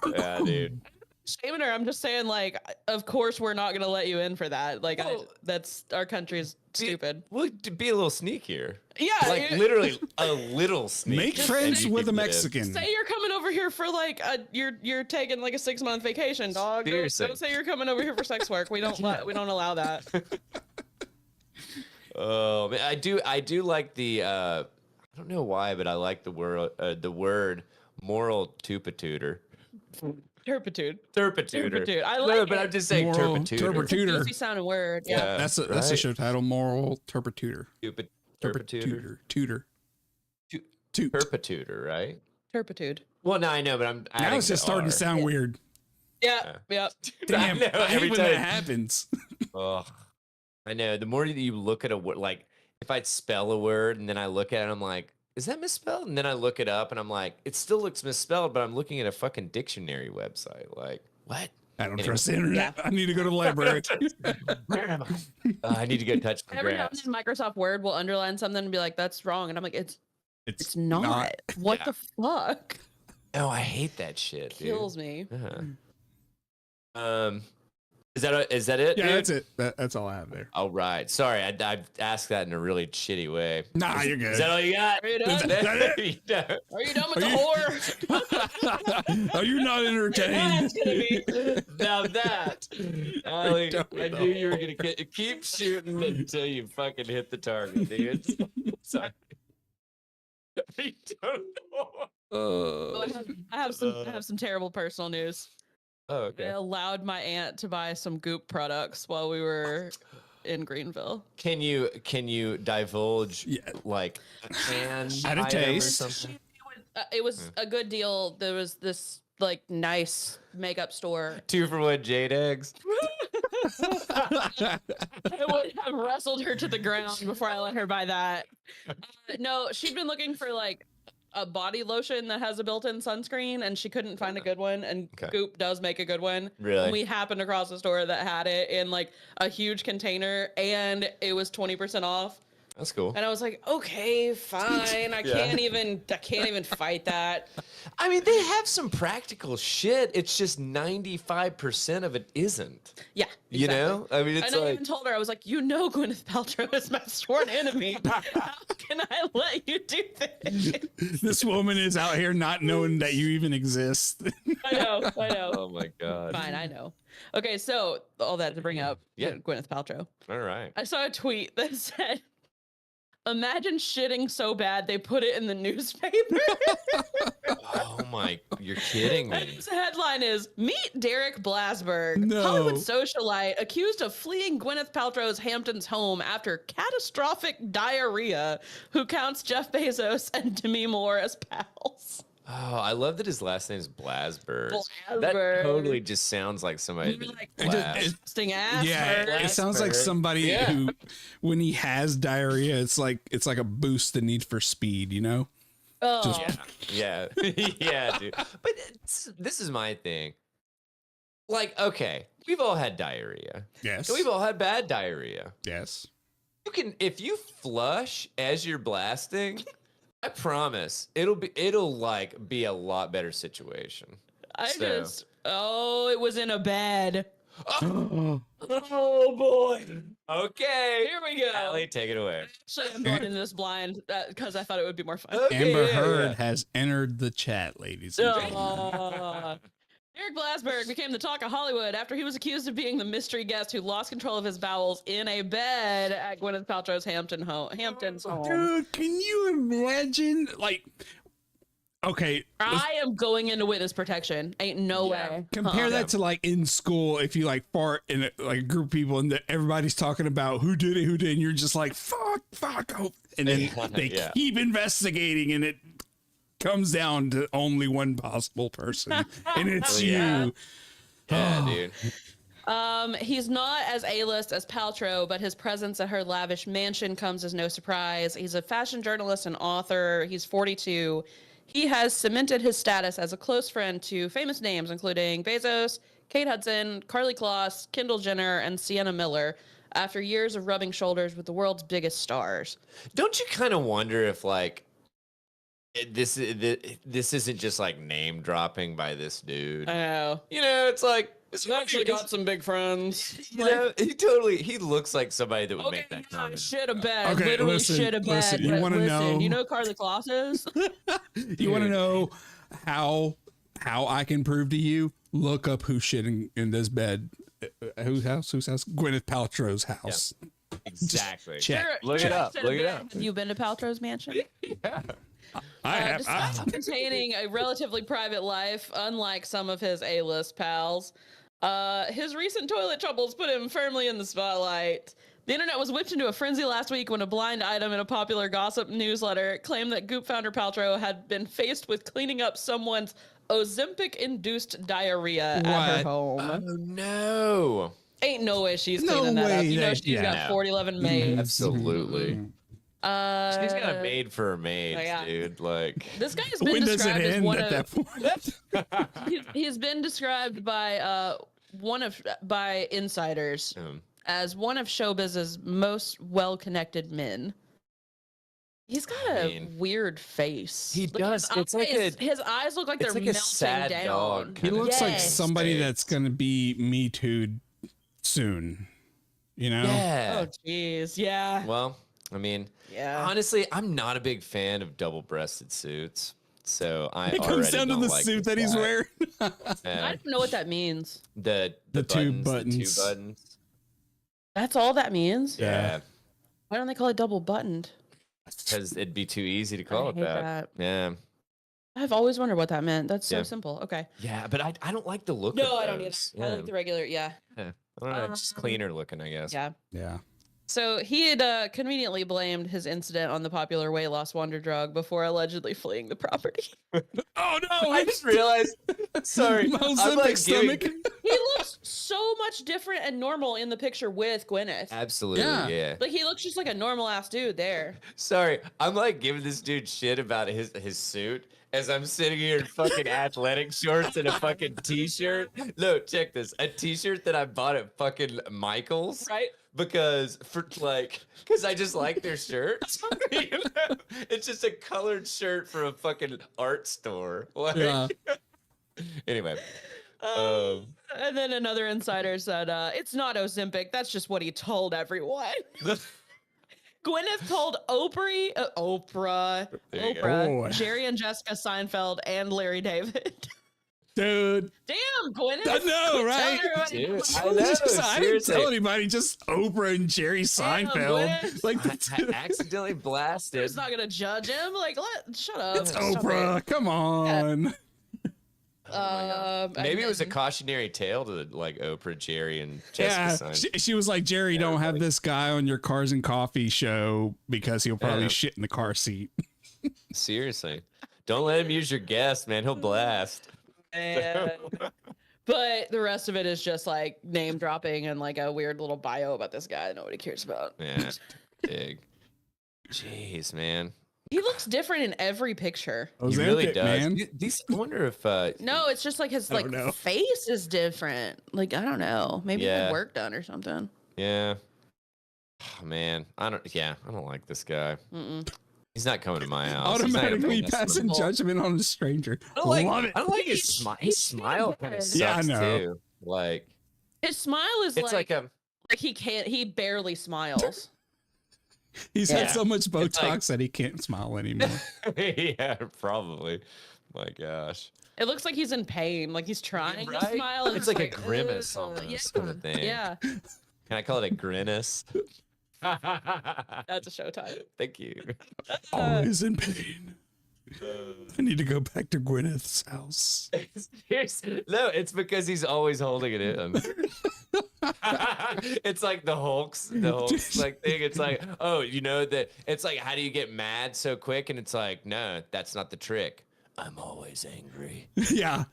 Yeah, dude. Shaming her. I'm just saying, like, of course we're not gonna let you in for that. Like, that's our country is stupid. We'll be a little sneakier. Yeah, like literally a little sneak. Make friends with a Mexican. Say you're coming over here for like you're taking like a 6-month vacation, dog. Don't say you're coming over here for sex work. We don't allow that. Oh man, I do like the I don't know why, but I like the word moral turpitude. Turpitude. I like it. But I'm just saying turpitude. It's a goofy sounding word. Yeah. That's a show title. Moral turpitude. Turpitude. Turpitude, right? Turpitude. Well, no, I know, but I'm now it's just starting to sound weird. Yeah. Damn, I hate when that happens. Oh, I know. The more that you look at a word, like if I spell a word and then I look at it, I'm like, is that misspelled? And then I look it up and I'm like, it still looks misspelled, but I'm looking at a fucking dictionary website. Like, what? I don't trust the internet. I need to go to the library. Where am I? I need to go touch the Every now grass. and then Microsoft Word will underline something and be like, that's wrong. And I'm like, it's not. What the fuck? Oh, I hate that shit, dude. Kills me. Is that it? Yeah, dude? that's it. That's all I have there. All right. Sorry, I asked that in a really shitty way. Nah, you're good. Is that all you got? Are you done? that You know? Are you done with Are the you- whore? Are you not entertained? That's gonna be. Now that, Allie, done I with knew the you were gonna keep shooting until you fucking hit the target, dude. Sorry. I don't know. I have some terrible personal news. Oh, I okay. allowed my aunt to buy some Goop products while we were in Greenville. Can you divulge Yeah. like a can At a item or taste. something? It was a good deal. There was this like nice makeup store. 2 for 1 jade eggs. I would have wrestled her to the ground before I let her buy that. No, she'd been looking for like a body lotion that has a built-in sunscreen, and she couldn't find a good one. And Okay. Goop does make a good one. Really? And we happened across a store that had it in like a huge container, and it was 20% off. That's cool. And I was like, okay, fine. I can't even fight that. I mean, they have some practical shit. It's just 95% of it isn't. Yeah. You exactly. know? I mean, it's And I like even told her, I was like, you know, Gwyneth Paltrow is my sworn enemy. How can I let you do this? This woman is out here not knowing that you even exist. I know. oh my god. Fine, I know. Okay, so all that to bring up Yeah. Gwyneth Paltrow. All right. I saw a tweet that said, imagine shitting so bad they put it in the newspaper. Oh my, you're kidding me. His headline is Meet Derek Blasberg, No. Hollywood socialite accused of fleeing Gwyneth Paltrow's Hamptons home after catastrophic diarrhea, who counts Jeff Bezos and Demi Moore as pals. Oh, I love that his last name is Blasberg. That Blasberg. totally just sounds like somebody. You're like, It just- Disgusting ass. Yeah, hurt. it sounds like Blasberg. somebody Yeah. who, when he has diarrhea, it's like a boost in Need for Speed, you know? Oh. Yeah, yeah, dude. But this is my thing. Like, okay, we've all had diarrhea. Yes. And we've all had bad diarrhea. Yes. You can, if you flush as you're blasting, I promise it'll like be a lot better situation. It was in a bed. Oh boy. Okay. Here we go. Allie, take it away. Actually, I'm going into this blind because I thought it would be more fun. Okay, Amber yeah, Heard yeah. has entered the chat, ladies and gentlemen. Derek Blasberg became the talk of Hollywood after he was accused of being the mystery guest who lost control of his bowels in a bed at Gwyneth Paltrow's Hamptons home. Dude, can you imagine? Like, okay, I am going into witness protection. Ain't no way. compare that to like in school. If you like fart in like a group of people and everybody's talking about who did it, and you're just like, fuck, oh. And then they Yeah. keep investigating, and it comes down to only one possible person, and it's Yeah. you. Yeah, dude. He's not as A-list as Paltrow, but his presence at her lavish mansion comes as no surprise. He's a fashion journalist and author. He's 42. He has cemented his status as a close friend to famous names, including Bezos, Kate Hudson, Carly Kloss, Kendall Jenner, and Sienna Miller, after years of rubbing shoulders with the world's biggest stars. Don't you kind of wonder if like this isn't just like name dropping by this dude? I know. You know, it's like it's He's actually got some big friends. You know, he looks like somebody that would make that yeah, comment. shit a bed. Okay, Literally listen, shit a bed. listen, you but wanna know- You know who Carly Kloss is? You want to know how I can prove to you? Look up who's shitting in this bed. Whose house? Gwyneth Paltrow's house. Exactly. Check. Look it up. Shit a Look it bed. up. Have you been to Paltrow's mansion? I have. Despite containing a relatively private life, unlike some of his A-list pals, his recent toilet troubles put him firmly in the spotlight. The internet was whipped into a frenzy last week when a blind item in a popular gossip newsletter claimed that Goop founder Paltrow had been faced with cleaning up someone's Ozempic-induced diarrhea at her What? home. Oh no. Ain't no way she's No cleaning that up. way You know that- she's yeah. got No. 4011 maids. Absolutely. She's got a Uh, maid for her maids, yeah. dude. Like This guy has been When does it described as end one at of that point? he's been described by by insiders as one of showbiz's most well-connected men. He's got I a mean, weird face. he does. It's like his eyes look like it's they're like a melting sad down. dog He kinda looks like Yes. somebody that's going to be Me Too'd soon. You know? Yeah. Oh, jeez. Yeah. Well, I mean, Yeah. honestly, I'm not a big fan of double-breasted suits. So I It comes already down to don't the like suit this that he's guy. wearing. I Yeah. don't know what that means. The two buttons, the two buttons. buttons. That's all that means? Yeah. Why don't they call it double buttoned? Because it'd be too easy to call it hate that. Yeah. I've always wondered what that meant. That's so Yeah. simple. Okay. Yeah, but I don't like the look No, of I don't either. those. I like the regular. Yeah. Yeah. I don't know, it's just cleaner looking, I guess. Yeah. Yeah. So he had conveniently blamed his incident on the popular weight loss wonder drug before allegedly fleeing the property. Oh no! I just realized. Sorry, I'm like stomach. He looks so much different and normal in the picture with Gwyneth. Absolutely, Yeah. yeah. Like he looks just like a normal ass dude there. Sorry, I'm like giving this dude shit about his suit as I'm sitting here in fucking athletic shorts and a fucking t-shirt. No, check this. A t-shirt that I bought at fucking Michael's. Right? Because I just like their shirts. You know? It's just a colored shirt from a fucking art store. Like, Yeah. Anyway. And then another insider said, it's not Ozempic. That's just what he told everyone. Gwyneth told Oprah, There you go. Oh. Jerry and Jessica Seinfeld, and Larry David. Dude. Damn, Gwyneth. I know, right? Dude, I I know, didn't seriously. tell anybody, just Oprah and Jerry Seinfeld. Gwyneth. Like, I accidentally blasted. It's not gonna judge him. Like, shut up. it's Stop Oprah. Come on. it. Maybe it was a and cautionary tale to like Oprah, Jerry, and Yeah, Jessica Seinfeld. she was like, Jerry, don't have this guy on your Cars and Coffee show because he'll probably Yeah. shit in the car seat. Seriously. Don't let him use your guest, man. He'll blast. And, but the rest of it is just like name dropping and like a weird little bio about this guy that nobody cares about. Yeah. Big. Jeez, man. He looks different in every picture. He really Ozempic, does. man. I wonder if No, it's just like his I like don't know. face is different. Like I don't know. Maybe he Yeah. had work done or something. yeah. Oh, man. I don't like this guy. Mm-mm. He's not coming to my house. He's not gonna Automatically mess with passing me. judgment on a stranger. I don't like, Love it. I don't like his smile kind of good. sucks Yeah, I know. too. Like His smile is it's like a like he barely smiles. He's Yeah. had so much like- Botox that he can't smile anymore. yeah, probably. My gosh. It looks like he's in pain. Like he's trying to Right? smile. and It's like a "Ugh." grimace almost Yeah. kind of thing. Yeah, Can I call it a grimace? that's a showtime. Thank you. Always in pain. I need to go back to Gwyneth's house. No, it's because he's always holding it in. It's like the Hulk's like thing. It's like, oh, you know that it's like, how do you get mad so quick? And it's like, no, that's not the trick. I'm always angry. Yeah.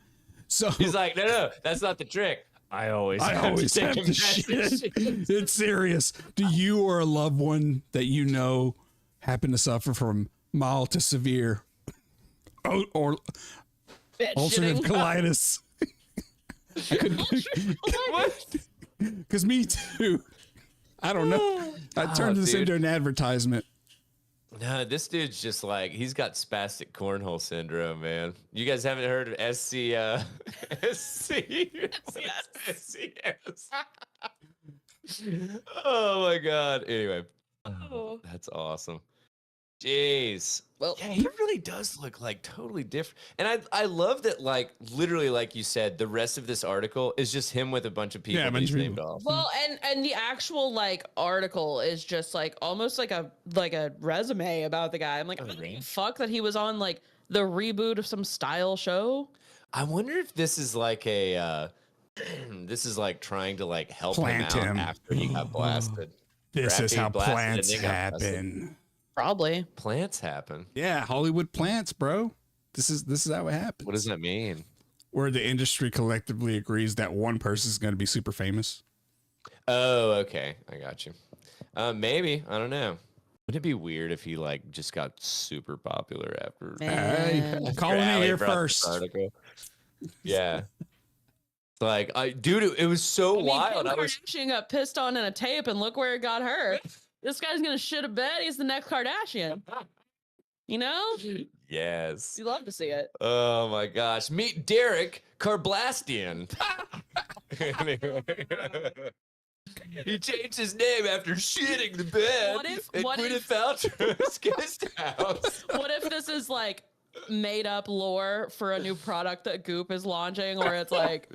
So He's like, no, that's not the trick. I always I always take have a to message. shit. It's serious. Do you or a loved one that you know happen to suffer from mild to severe or Bitch ulcerative shitting. colitis? What? Because me too. I don't know. I turned this dude. into an advertisement. No, this dude's just like, he's got spastic cornhole syndrome, man. You guys haven't heard of SCS? Oh my God. Anyway, Oh. that's awesome. Jeez. Well, Yeah, he really does look like totally different. And I love that, like, literally, like you said, the rest of this article is just him with a bunch of people Yeah, a that bunch he's of named people. off. well, and the actual like article is just like almost like a resume about the guy. I'm like, really? fuck that he was on like the reboot of some style show. I wonder if this is like a, this is like trying to like help Plant him out him. after he got blasted. This is After he how blasted and plants then got blasted. happen. Probably. Plants happen. Yeah, Hollywood plants, bro. This is how it happens. What does that mean? Where the industry collectively agrees that one person's going to be super famous. Oh, okay. I got you. Maybe. I don't know. Wouldn't it be weird if he like just got super popular after? Hey, Man. calling Allie it here brought this first. article? Yeah. Like, dude, it was so I mean, wild. Kim I was Kardashian got pissed on in a tape, and look where it got her. This guy's gonna shit a bed. He's the next Kardashian. You know, yes. you love to see it. Oh my gosh. Meet Derek Karblastian. Anyway. He changed his name after shitting the bed. What Gwyneth if Paltrow's guest house. what if this is like made up lore for a new product that Goop is launching, where it's like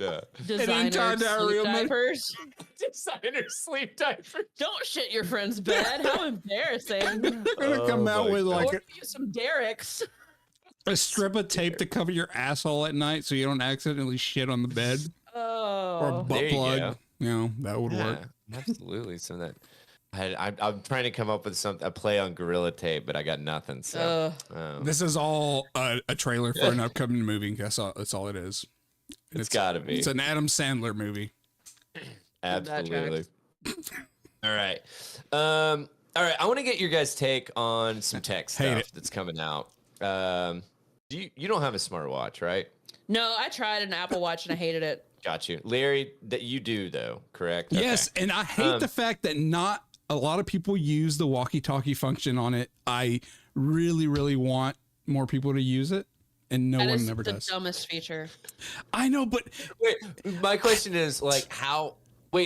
designer entire diary sleep of my- diapers? Designer sleep diapers. Don't shit your friend's bed. How embarrassing. They're gonna come out with like Order you some Derricks. a strip of tape to cover your asshole at night so you don't accidentally shit on the bed or a Oh. butt There you plug. go. You know, that would work. Absolutely. Some of that. I'm trying to come up with a play on Gorilla Tape, but I got nothing. So This is all a trailer for an upcoming movie. That's all it is. it's got to be. It's an Adam Sandler movie. Absolutely. All right. All right. I want to get your guys' take on some tech stuff that's coming out. You don't have a smartwatch, right? No, I tried an Apple Watch and I hated it. Got you. Larry, that you do though, correct? Yes, Okay. and I hate the fact that not a lot of people use the walkie-talkie function on it. I really, really want more people to use it, and no That one is ever the does. dumbest feature. I know, but Wait, my question is like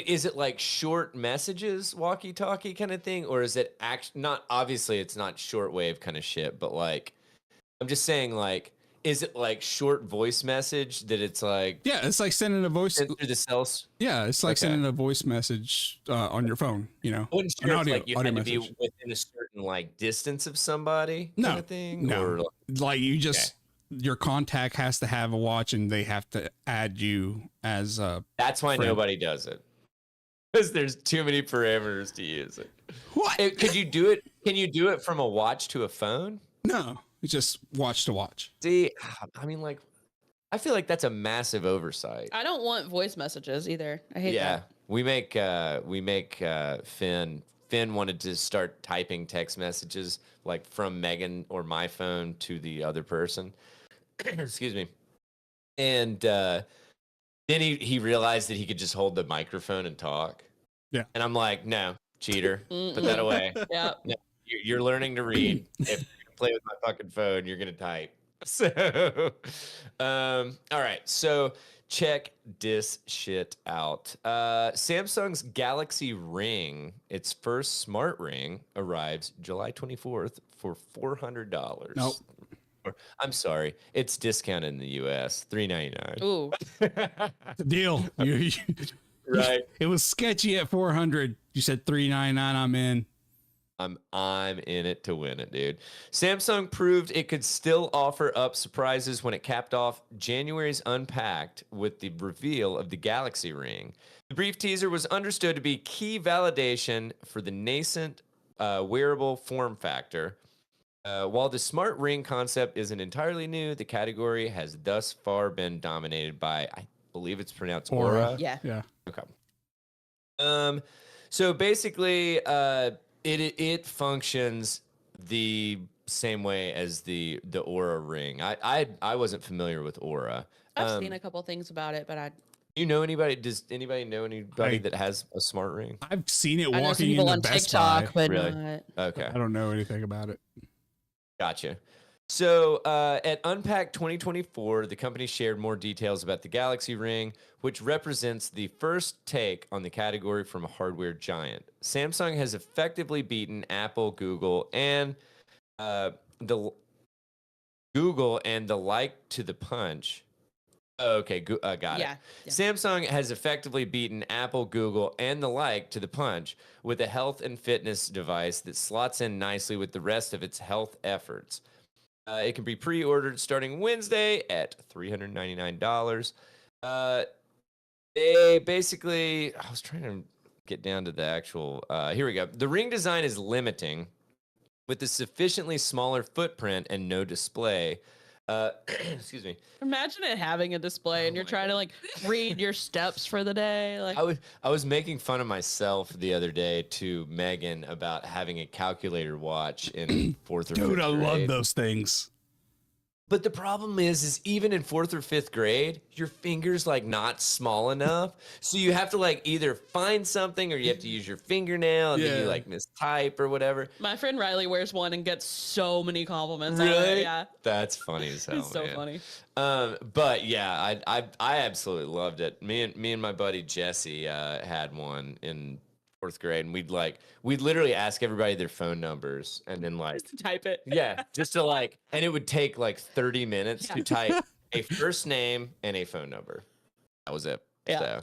is it like short messages walkie-talkie kind of thing, or is it not obviously it's not shortwave kind of shit, but like I'm just saying like is it like short voice message that it's like yeah, it's like sending a voice. through the cells? Yeah, it's like sending a voice message on your phone. You know, I wasn't an sure if, audio, like you audio had to be message. within a certain like distance of somebody No, kind of thing. no. Or, Like you just your contact has to have a watch, and they have to add you as a. that's why friend. nobody does it. Because there's too many parameters to use it. What? Could you do it? Can you do it from a watch to a phone? No, it's just watch to watch. See, I mean, like, I feel like that's a massive oversight. I don't want voice messages either. I hate Yeah, that. we make Finn. Finn wanted to start typing text messages like from Megan or my phone to the other person. Excuse me. And then he realized that he could just hold the microphone and talk. Yeah. And I'm like, no, cheater, put that away. Yeah. No, you're learning to read. If you play with my fucking phone, you're gonna type. So, all right. So check this shit out. Samsung's Galaxy Ring, its first smart ring, arrives July 24th for $400. Nope. I'm sorry, it's discounted in the U.S. $399. Ooh. Deal. Right. It was sketchy at 400. You said 399. I'm in. I'm in it to win it, dude. Samsung proved it could still offer up surprises when it capped off January's Unpacked with the reveal of the Galaxy Ring. The brief teaser was understood to be key validation for the nascent wearable form factor. While the smart ring concept isn't entirely new, the category has thus far been dominated by, I believe it's pronounced Aura. Yeah. Yeah. Okay. So basically, it functions the same way as the Aura ring. I wasn't familiar with Aura. I've seen a couple things about it, but You know anybody? Does anybody know anybody that has a smart ring? I've seen it I know some walking people into on Best TikTok, Buy. but Really? not. Okay. I don't know anything about it. Gotcha. So at Unpacked 2024, the company shared more details about the Galaxy Ring, which represents the first take on the category from a hardware giant. Samsung has effectively beaten Apple, Google, and the like to the punch. Oh, okay, got Yeah, it. yeah. Samsung has effectively beaten Apple, Google, and the like to the punch with a health and fitness device that slots in nicely with the rest of its health efforts. It can be pre-ordered starting Wednesday at $399. They basically, I was trying to get down to the actual, here we go. The ring design is limiting with a sufficiently smaller footprint and no display. Excuse me. Imagine it having a display and you're trying to like read your steps for the day. Like, I was making fun of myself the other day to Megan about having a calculator watch in fourth or fifth Dude, I love grade. those things. But the problem is even in fourth or fifth grade, your finger's like not small enough. So you have to like either find something or you have to use your fingernail and then Yeah. you like mistype or whatever. my friend Riley wears one and gets so many compliments. on it, Really? Yeah. That's funny as hell. It's so man. funny. But yeah, I absolutely loved it. Me and my buddy Jesse had one in fourth grade, and we'd literally ask everybody their phone numbers, and then like Just to type it. yeah, just to like, and it would take like 30 minutes Yeah. to type a first name and a phone number. That was it. Yeah. So,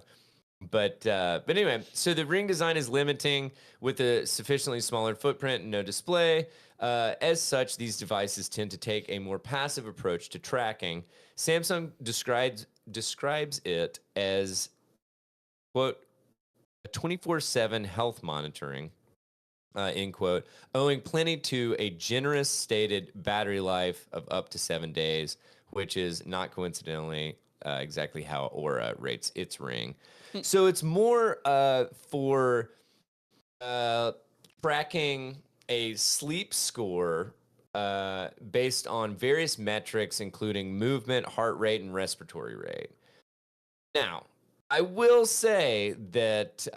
but anyway, so the ring design is limiting with a sufficiently smaller footprint and no display. As such, these devices tend to take a more passive approach to tracking. Samsung describes it as, quote, a 24/7 health monitoring, end quote, owing plenty to a generous stated battery life of up to 7 days, which is not coincidentally exactly how Aura rates its ring. So it's more for tracking a sleep score based on various metrics, including movement, heart rate, and respiratory rate. Now, I will say that,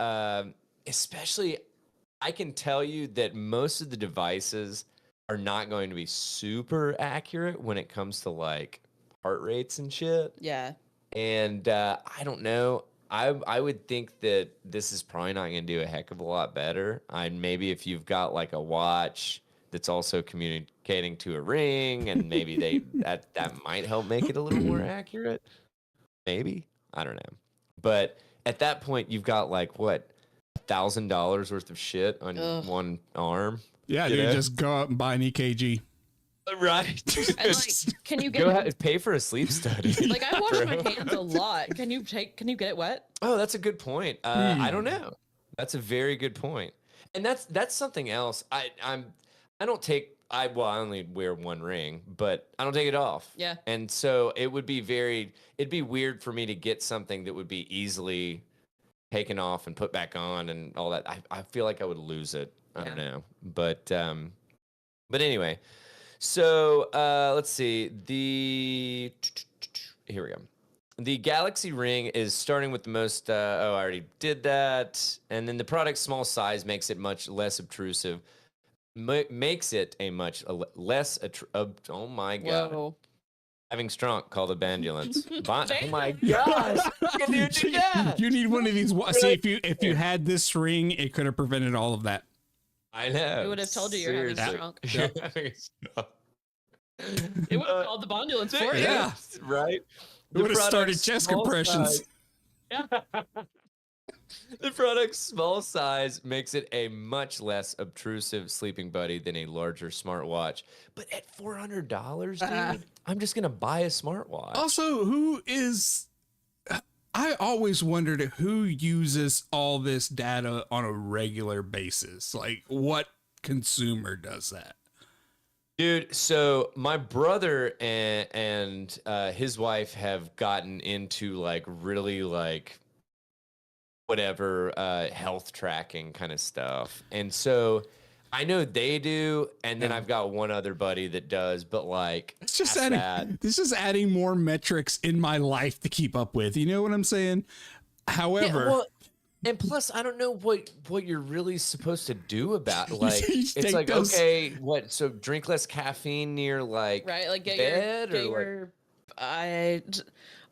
especially, I can tell you that most of the devices are not going to be super accurate when it comes to like heart rates and shit. Yeah. And I don't know. I would think that this is probably not going to do a heck of a lot better. Maybe if you've got like a watch that's also communicating to a ring, and maybe that might help make it a little more accurate. Maybe, I don't know. But at that point, you've got like what, $1,000 worth of shit on one arm. Yeah, You dude, know? just go out and buy an EKG. Right. And like, can you Go get ahead, pay for a sleep study. like I wash my bro. hands a lot. Can you get it wet? Oh, that's a good point. I don't know. That's a very good point. And that's something else. I only wear one ring, but I don't take it off. Yeah. And so it'd be weird for me to get something that would be easily taken off and put back on and all that. I feel like I would lose it. I don't know. But anyway. So let's see. Here we go. The Galaxy Ring is starting with the most. I already did that. And then the product's small size makes it much less obtrusive. Makes it a much less. Oh my god! Whoa. Having strunk, call the ambulance. Oh my gosh! Can you do that? You need one of these. See, if you had this ring, it could have prevented all of that. I know. It would have told you you're having strunk. You're having strunk. It would have called the ambulance for you. Yeah. Right. It would have started chest compressions. Yeah. The product's small size makes it a much less obtrusive sleeping buddy than a larger smartwatch. But at $400, dude, I'm just gonna buy a smartwatch. Also, I always wondered who uses all this data on a regular basis. Like, what consumer does that? Dude, so my brother and his wife have gotten into like really like whatever health tracking kind of stuff. And so I know they do, and then I've got one other buddy that does, but like It's just adding more metrics in my life to keep up with. You know what I'm saying? However, well, and plus I don't know what you're really supposed to do about like it's like those... okay, what, so drink less caffeine near like right, like get bed your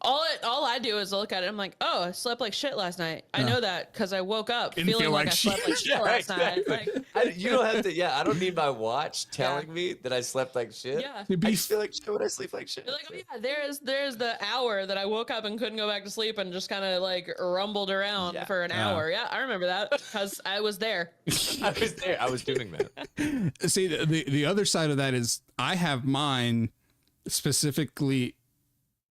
all I do is look at it. I'm like, oh, I slept like shit last night. I know that because I woke up Didn't feeling feel like like I slept like shit last night. Like, you don't have to. Yeah, I don't need my watch telling me that I slept like shit. yeah. I just feel like shit when I sleep like shit. You're like, oh yeah, there's the hour that I woke up and couldn't go back to sleep and just kind of like rumbled around for an hour. Yeah, I remember that because I was there. I was there. I was doing that. See, the other side of that is I have mine specifically,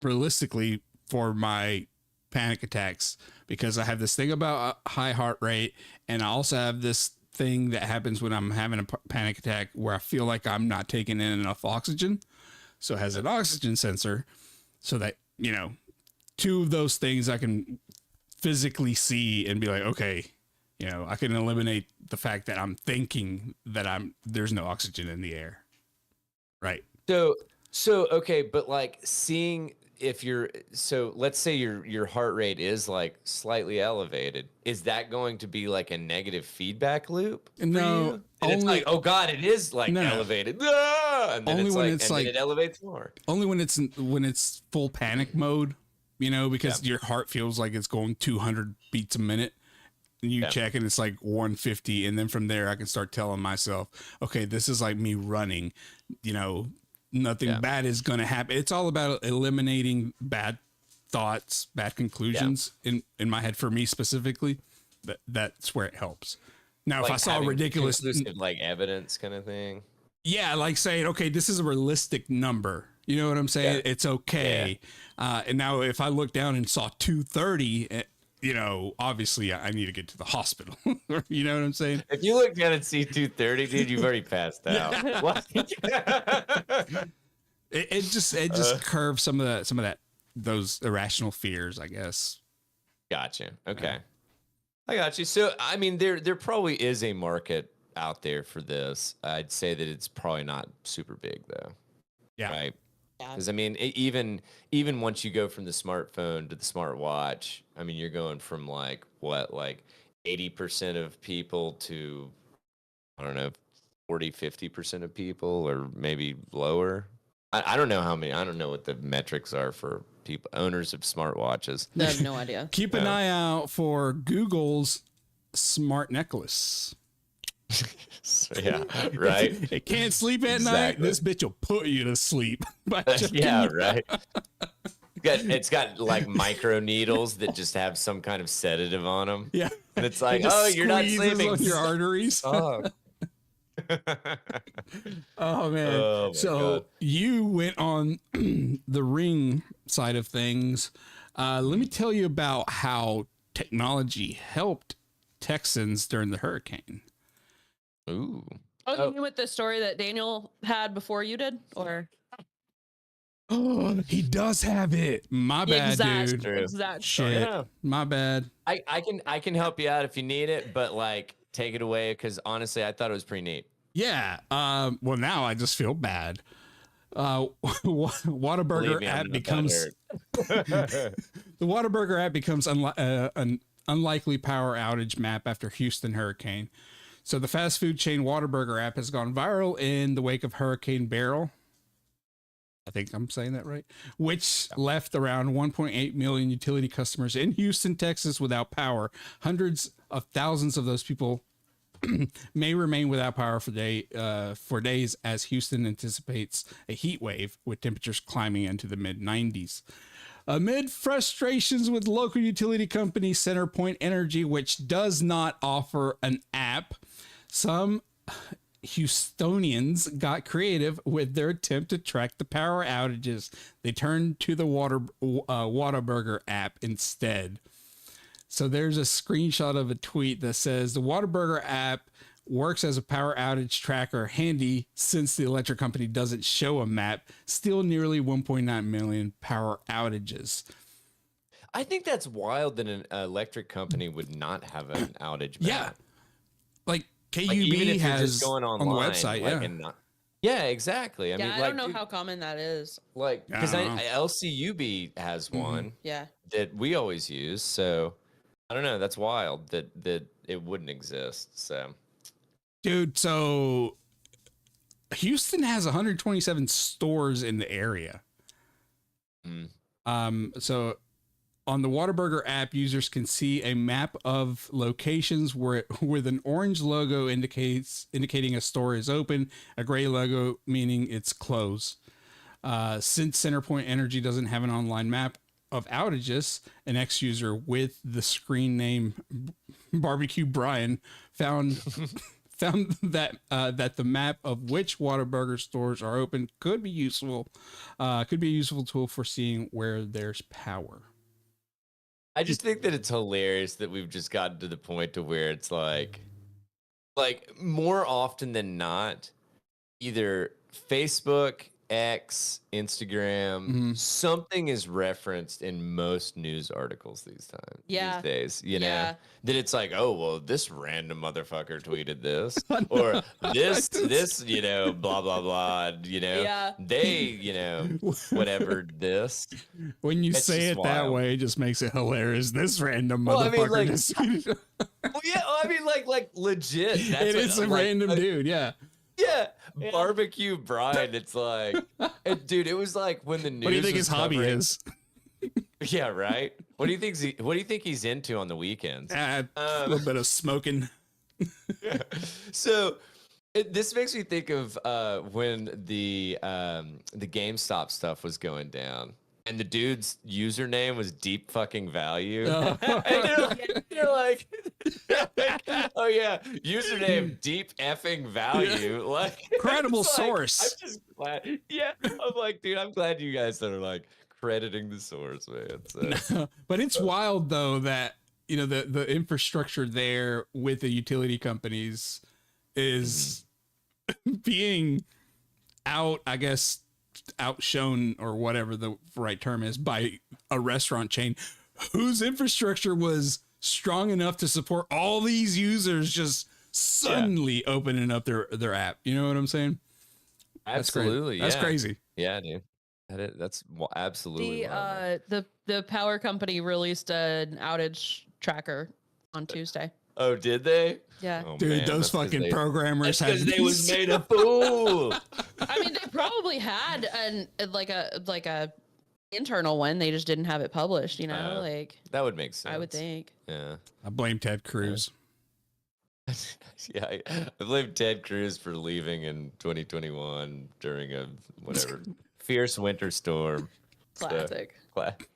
realistically, for my panic attacks, because I have this thing about high heart rate, and I also have this thing that happens when I'm having a panic attack where I feel like I'm not taking in enough oxygen. So it has an oxygen sensor, so that, you know, two of those things I can physically see and be like, okay, you know, I can eliminate the fact that I'm thinking that there's no oxygen in the air. Right. So okay, but like seeing if let's say your heart rate is like slightly elevated, is that going to be like a negative feedback loop? No, and it's like, oh god, it is like elevated. Ah! And then only it's like, it elevates more. Only when it's full panic mode, you know, because your heart feels like it's going 200 beats a minute. you Yeah. check and it's like 150, and then from there I can start telling myself, okay, this is like me running, you know, nothing Yeah. bad is going to happen. It's all about eliminating bad thoughts, bad conclusions in my head. For me specifically, that's where it helps. Now, if Like I saw a having ridiculous, conclusive, like evidence kind of thing. yeah, like saying, okay, this is a realistic number. You know what I'm saying? Yeah. It's okay. And now if I look down and saw 230, you know, obviously I need to get to the hospital. You know what I'm saying? If you look down at C230, dude, you've already passed out. What? It just curves some of that those irrational fears, I guess. Gotcha. Okay. I got you. So, I mean, there probably is a market out there for this. I'd say that it's probably not super big though. Yeah. Right. Yeah. Because I mean, even once you go from the smartphone to the smartwatch, I mean, you're going from like 80% of people to, I don't know, 40-50% of people, or maybe lower. I don't know how many. I don't know what the metrics are for people owners of smartwatches. I have no idea. Keep an eye out for Google's smart necklace. So, yeah, right. It can't sleep at night. Exactly. This bitch will put you to sleep. Yeah, right. It's got like micro needles that just have some kind of sedative on them. Yeah. And it's like, It just oh, you're not squeezes sleeping. on your arteries. Oh. Oh man. Oh, my So God. you went on the Ring side of things. Let me tell you about how technology helped Texans during the hurricane. Ooh. Oh, you mean with the story that Daniel had before you did, or Oh, he does have it. My bad, dude. True. exact Shit. Yeah. My bad. I can help you out if you need it, but like take it away, because honestly, I thought it was pretty neat. Yeah. Well, now I just feel bad. Believe Whataburger me, I'm app not that becomes hurt. the Whataburger app becomes an unlikely power outage map after Houston hurricane. So the fast food chain Whataburger app has gone viral in the wake of Hurricane Beryl. I think I'm saying that right, which left around 1.8 million utility customers in Houston, Texas without power. Hundreds of thousands of those people may remain without power for days as Houston anticipates a heat wave with temperatures climbing into the mid 90s. Amid frustrations with local utility company CenterPoint Energy, which does not offer an app, some Houstonians got creative with their attempt to track the power outages. They turned to the Whataburger app instead. So there's a screenshot of a tweet that says the Whataburger app works as a power outage tracker, handy since the electric company doesn't show a map. Still nearly 1.9 million power outages. I think that's wild that an electric company would not have an outage map. Yeah. Like KUB Like, even if you're has just going on the online, website. like, yeah. and not, yeah, exactly. I Yeah, mean, I like, don't know dude, how common that is. like, because I don't know. LCUB has one Yeah. that we always use. So I don't know. That's wild that it wouldn't exist. So Dude, so Houston has 127 stores in the area. So on the Whataburger app, users can see a map of locations with an orange logo indicating a store is open, a gray logo meaning it's closed. Since CenterPoint Energy doesn't have an online map of outages, an ex-user with the screen name Barbecue Brian found that that the map of which Whataburger stores are open could be useful. Could be a useful tool for seeing where there's power. I just think that it's hilarious that we've just gotten to the point to where it's like more often than not, either Facebook, X, Instagram, something is referenced in most news articles these days. You know, Yeah. that it's like, oh well, this random motherfucker tweeted this, or this, you know, blah blah blah. You know, Yeah. they, you know, whatever this. When you It's say just it that wild. way, it just makes it hilarious. This random Well, I mean, motherfucker like- just Well, yeah, I mean, like legit. That's it what- is a like, random dude. Yeah. Yeah, Barbecue Brian. It's like, dude, it was like when the news. What do you think was his hobby covering- is? Yeah, right. What do you think he's into on the weekends? A little bit of smoking. So this makes me think of when the GameStop stuff was going down, and the dude's username was deep fucking value. Oh. And they're like, oh yeah, username deep effing value. Like Credible it's like, source. I'm just glad. Yeah, I'm like, dude, I'm glad you guys that are like crediting the source, man. So, But it's wild though that the infrastructure there with the utility companies is being outshone or whatever the right term is by a restaurant chain whose infrastructure was strong enough to support all these users just suddenly opening up their app. You know what I'm saying? absolutely, That's yeah. crazy. Yeah, dude. That's absolutely The wild, man. the power company released an outage tracker on Tuesday. Oh, did they? Yeah. Oh, Dude, man, those that's 'cause fucking programmers That's had because they was made a fool. I mean, they probably had like a internal one. They just didn't have it published. Like That would make sense. I would think. Yeah. I blame Ted Cruz. Yeah, I blame Ted Cruz for leaving in 2021 during a whatever fierce winter storm. Classic.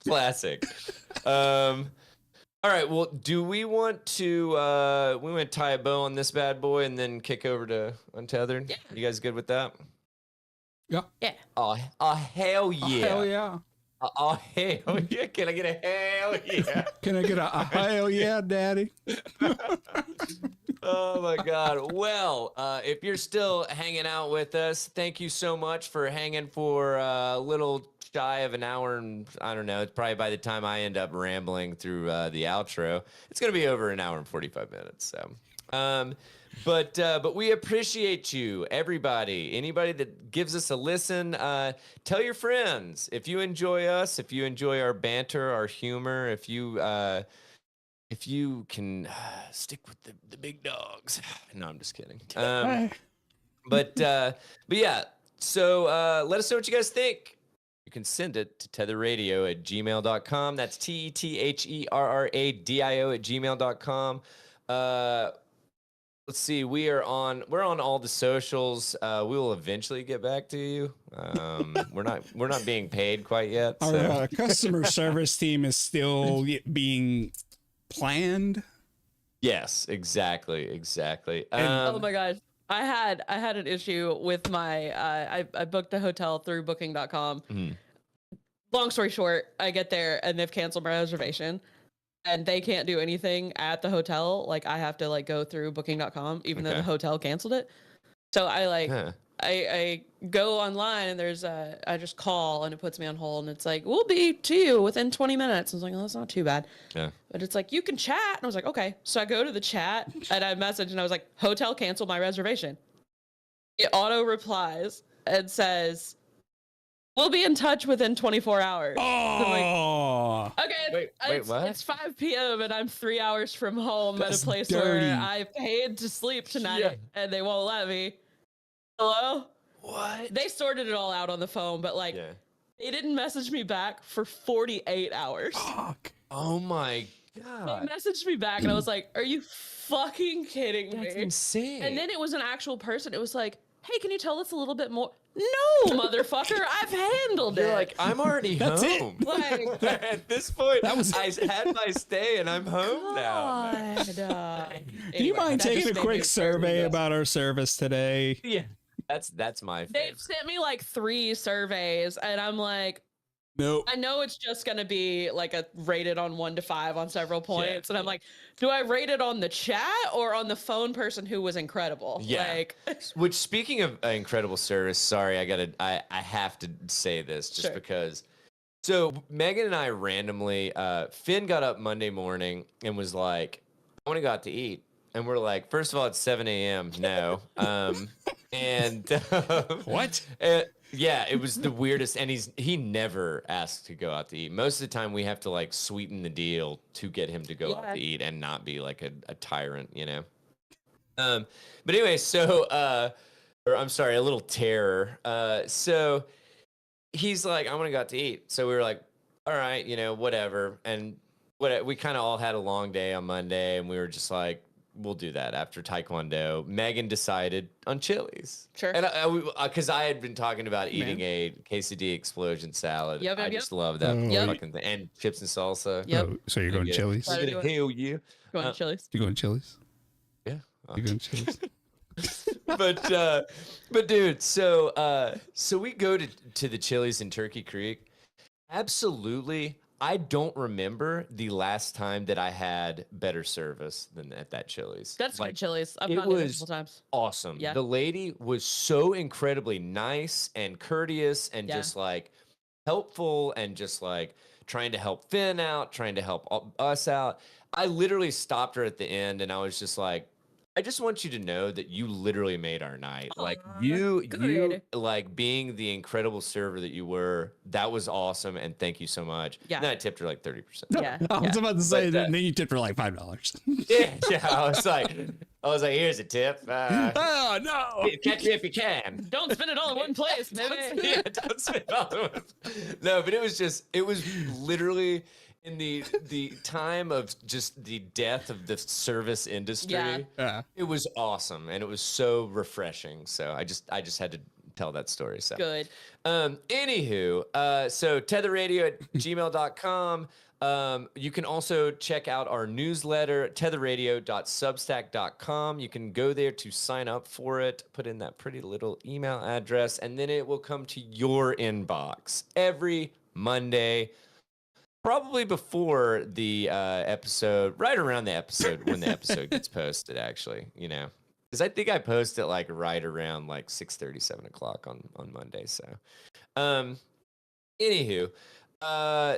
Classic. All right. Well, do we want to tie a bow on this bad boy and then kick over to Untethered? Yeah. You guys good with that? Yeah. Yeah. Oh hell yeah. Oh, hell yeah. Oh hell yeah. Can I get a hell yeah? Can I get a hell yeah, daddy? Oh my God. Well, if you're still hanging out with us, thank you so much for hanging for a little shy of an hour. And I don't know, it's probably by the time I end up rambling through the outro, it's going to be over an hour and 45 minutes. So, but we appreciate you, everybody, anybody that gives us a listen. Tell your friends if you enjoy us, if you enjoy our banter, our humor, if you can stick with the big dogs. No, I'm just kidding. But yeah, so let us know what you guys think. You can send it to tetherradio@gmail.com. That's tetherradio@gmail.com. Let's see. We're on all the socials. We will eventually get back to you. We're not being paid quite yet. Our So. customer service team is still being planned. Yes, exactly. Oh my gosh. I had an issue with my I booked a hotel through booking.com. Mhm. Long story short, I get there and they've canceled my reservation and they can't do anything at the hotel. Like I have to go through booking.com even though the hotel canceled it. So I go online and there's I just call and it puts me on hold and it's like, we'll be to you within 20 minutes. I was like, oh, that's not too bad. Yeah. But it's like, you can chat. And I was like, okay. So I go to the chat and I message and I was like, hotel canceled my reservation. It auto replies and says, we'll be in touch within 24 hours. Oh, Okay, Wait, what? it's 5 p.m. and I'm 3 hours from home That's at a place dirty. where I paid to sleep tonight Yeah. and they won't let me. Hello? What? They sorted it all out on the phone, but Yeah. they didn't message me back for 48 hours. fuck. Oh my They God. messaged me back and I was like, are you fucking kidding That's me? insane. And then it was an actual person. It was like, hey, can you tell us a little bit more? No, motherfucker, I've handled You're it. like, I'm already That's it. home. Like, At this point, That was- I had my stay and I'm home now. God. Do you mind taking a quick survey about? about our service today? Yeah. That's my They've favorite. sent me 3 surveys, and I'm like, Nope. I know it's just gonna be a rated on 1 to 5 on several points, Yeah. and I'm like, do I rate it on the chat or on the phone person who was incredible? Yeah. Which, speaking of incredible service, sorry, I have to say this just Sure. because. So Megan and I randomly, Finn got up Monday morning and was like, I want to go out to eat. And we're like, first of all, it's 7 a.m. No. And What? yeah, it was the weirdest. And he never asked to go out to eat. Most of the time, we have to sweeten the deal to get him to go out Yeah. to eat and not be like a tyrant, you know. But anyway, so or I'm sorry, a little terror. So he's like, I want to go out to eat. So we were like, all right, whatever. And we kind of all had a long day on Monday, and we were just like, we'll do that after Taekwondo. Megan decided on Chili's. Sure. And because I had been talking about eating a quesadilla explosion salad. Yep, I yep, just love that Yep. fucking thing. And chips and salsa. Yep. Oh, so you're going Yeah. Chili's? Right. Hell yeah. Going to Chili's. You going Chili's? Yeah. You going Chili's? but dude, so we go to the Chili's in Turkey Creek. Absolutely. I don't remember the last time that I had better service than at that Chili's. That's like good Chili's. I've it gone to it was multiple times. awesome. Yeah. The lady was so incredibly nice and courteous and Yeah. just like helpful and just like trying to help Finn out, trying to help us out. I literally stopped her at the end and I was just like, I just want you to know that you literally made our night. Like Aw, you good. like being the incredible server that you were. That was awesome, and thank you so much. Yeah. And then I tipped her like 30%. Yeah. I was yeah. about to say But, that, and then you tipped for like $5. yeah. I was like, here's a tip. Oh no! Catch it if you can. Don't spend it all in one place, baby. Yeah, don't spend all the money. No, but it was literally in the time of just the death of the service industry. Yeah. Yeah. It was awesome and it was so refreshing. So I just had to tell that story. So Good. Anywho, so tetherradio@gmail.com. You can also check out our newsletter, tetherradio.substack.com. You can go there to sign up for it, put in that pretty little email address, and then it will come to your inbox every Monday, probably before the episode, right around the episode when the episode gets posted, actually, because I think I post it like right around like 6:30, 7 o'clock on Monday. So, anywho,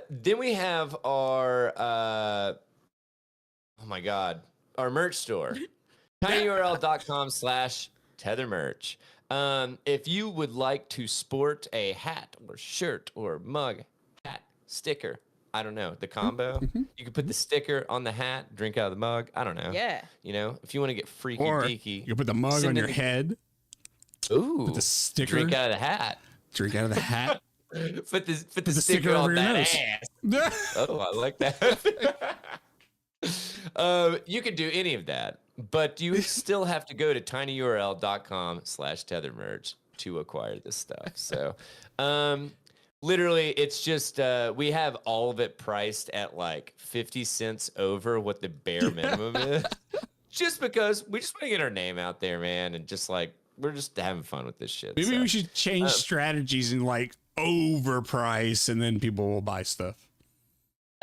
then we have our oh my god, our merch store, tinyurl.com/tethermerch. If you would like to sport a hat or shirt or mug, hat, sticker, I don't know, the combo, you can put the sticker on the hat, drink out of the mug. I don't know. Yeah. If you want to get freaky Or deaky, you put the mug send on in your the- head, ooh, put the sticker, drink out of the hat. drink out of the hat. Put the the sticker sticker on over your that nose. ass. Oh, I like that. You can do any of that, but you still have to go to tinyurl.com/tethermerge to acquire this stuff. So, literally, it's just we have all of it priced at like 50 cents over what the bare minimum is, just because we just want to get our name out there, man, and just like we're just having fun with this shit. Maybe so. we should change strategies and like overprice, and then people will buy stuff.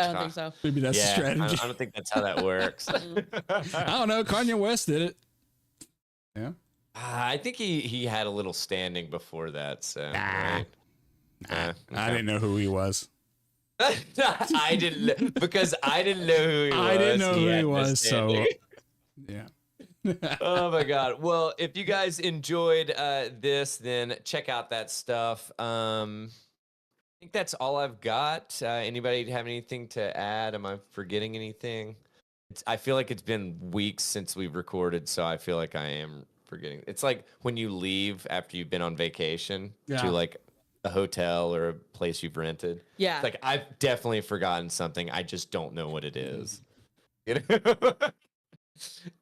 I don't think so. Maybe that's the Yeah, strategy. I don't think that's how that works. I don't know. Kanye West did it. Yeah. I think he had a little standing before that. So right? I Okay. didn't know who he was. I didn't because I didn't know who he was. I didn't know who had he no was. So, standing. yeah. Oh my god. Well, if you guys enjoyed this, then check out that stuff. I think that's all I've got. Anybody have anything to add? Am I forgetting anything? I feel like it's been weeks since we've recorded, so I feel like I am forgetting. It's like when you leave after you've been on vacation Yeah. to like a hotel or a place you've rented. Yeah. It's like I've definitely forgotten something. I just don't know what it is.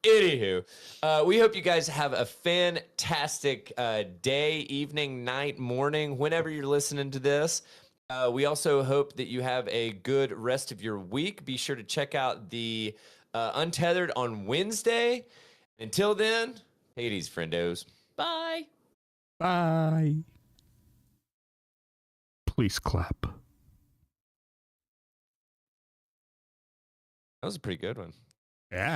Anywho, we hope you guys have a fantastic day, evening, night, morning, whenever you're listening to this. We also hope that you have a good rest of your week. Be sure to check out the Untethered on Wednesday. Until then, take it easy, friendos. Bye. Bye. Please clap. That was a pretty good one. Yeah.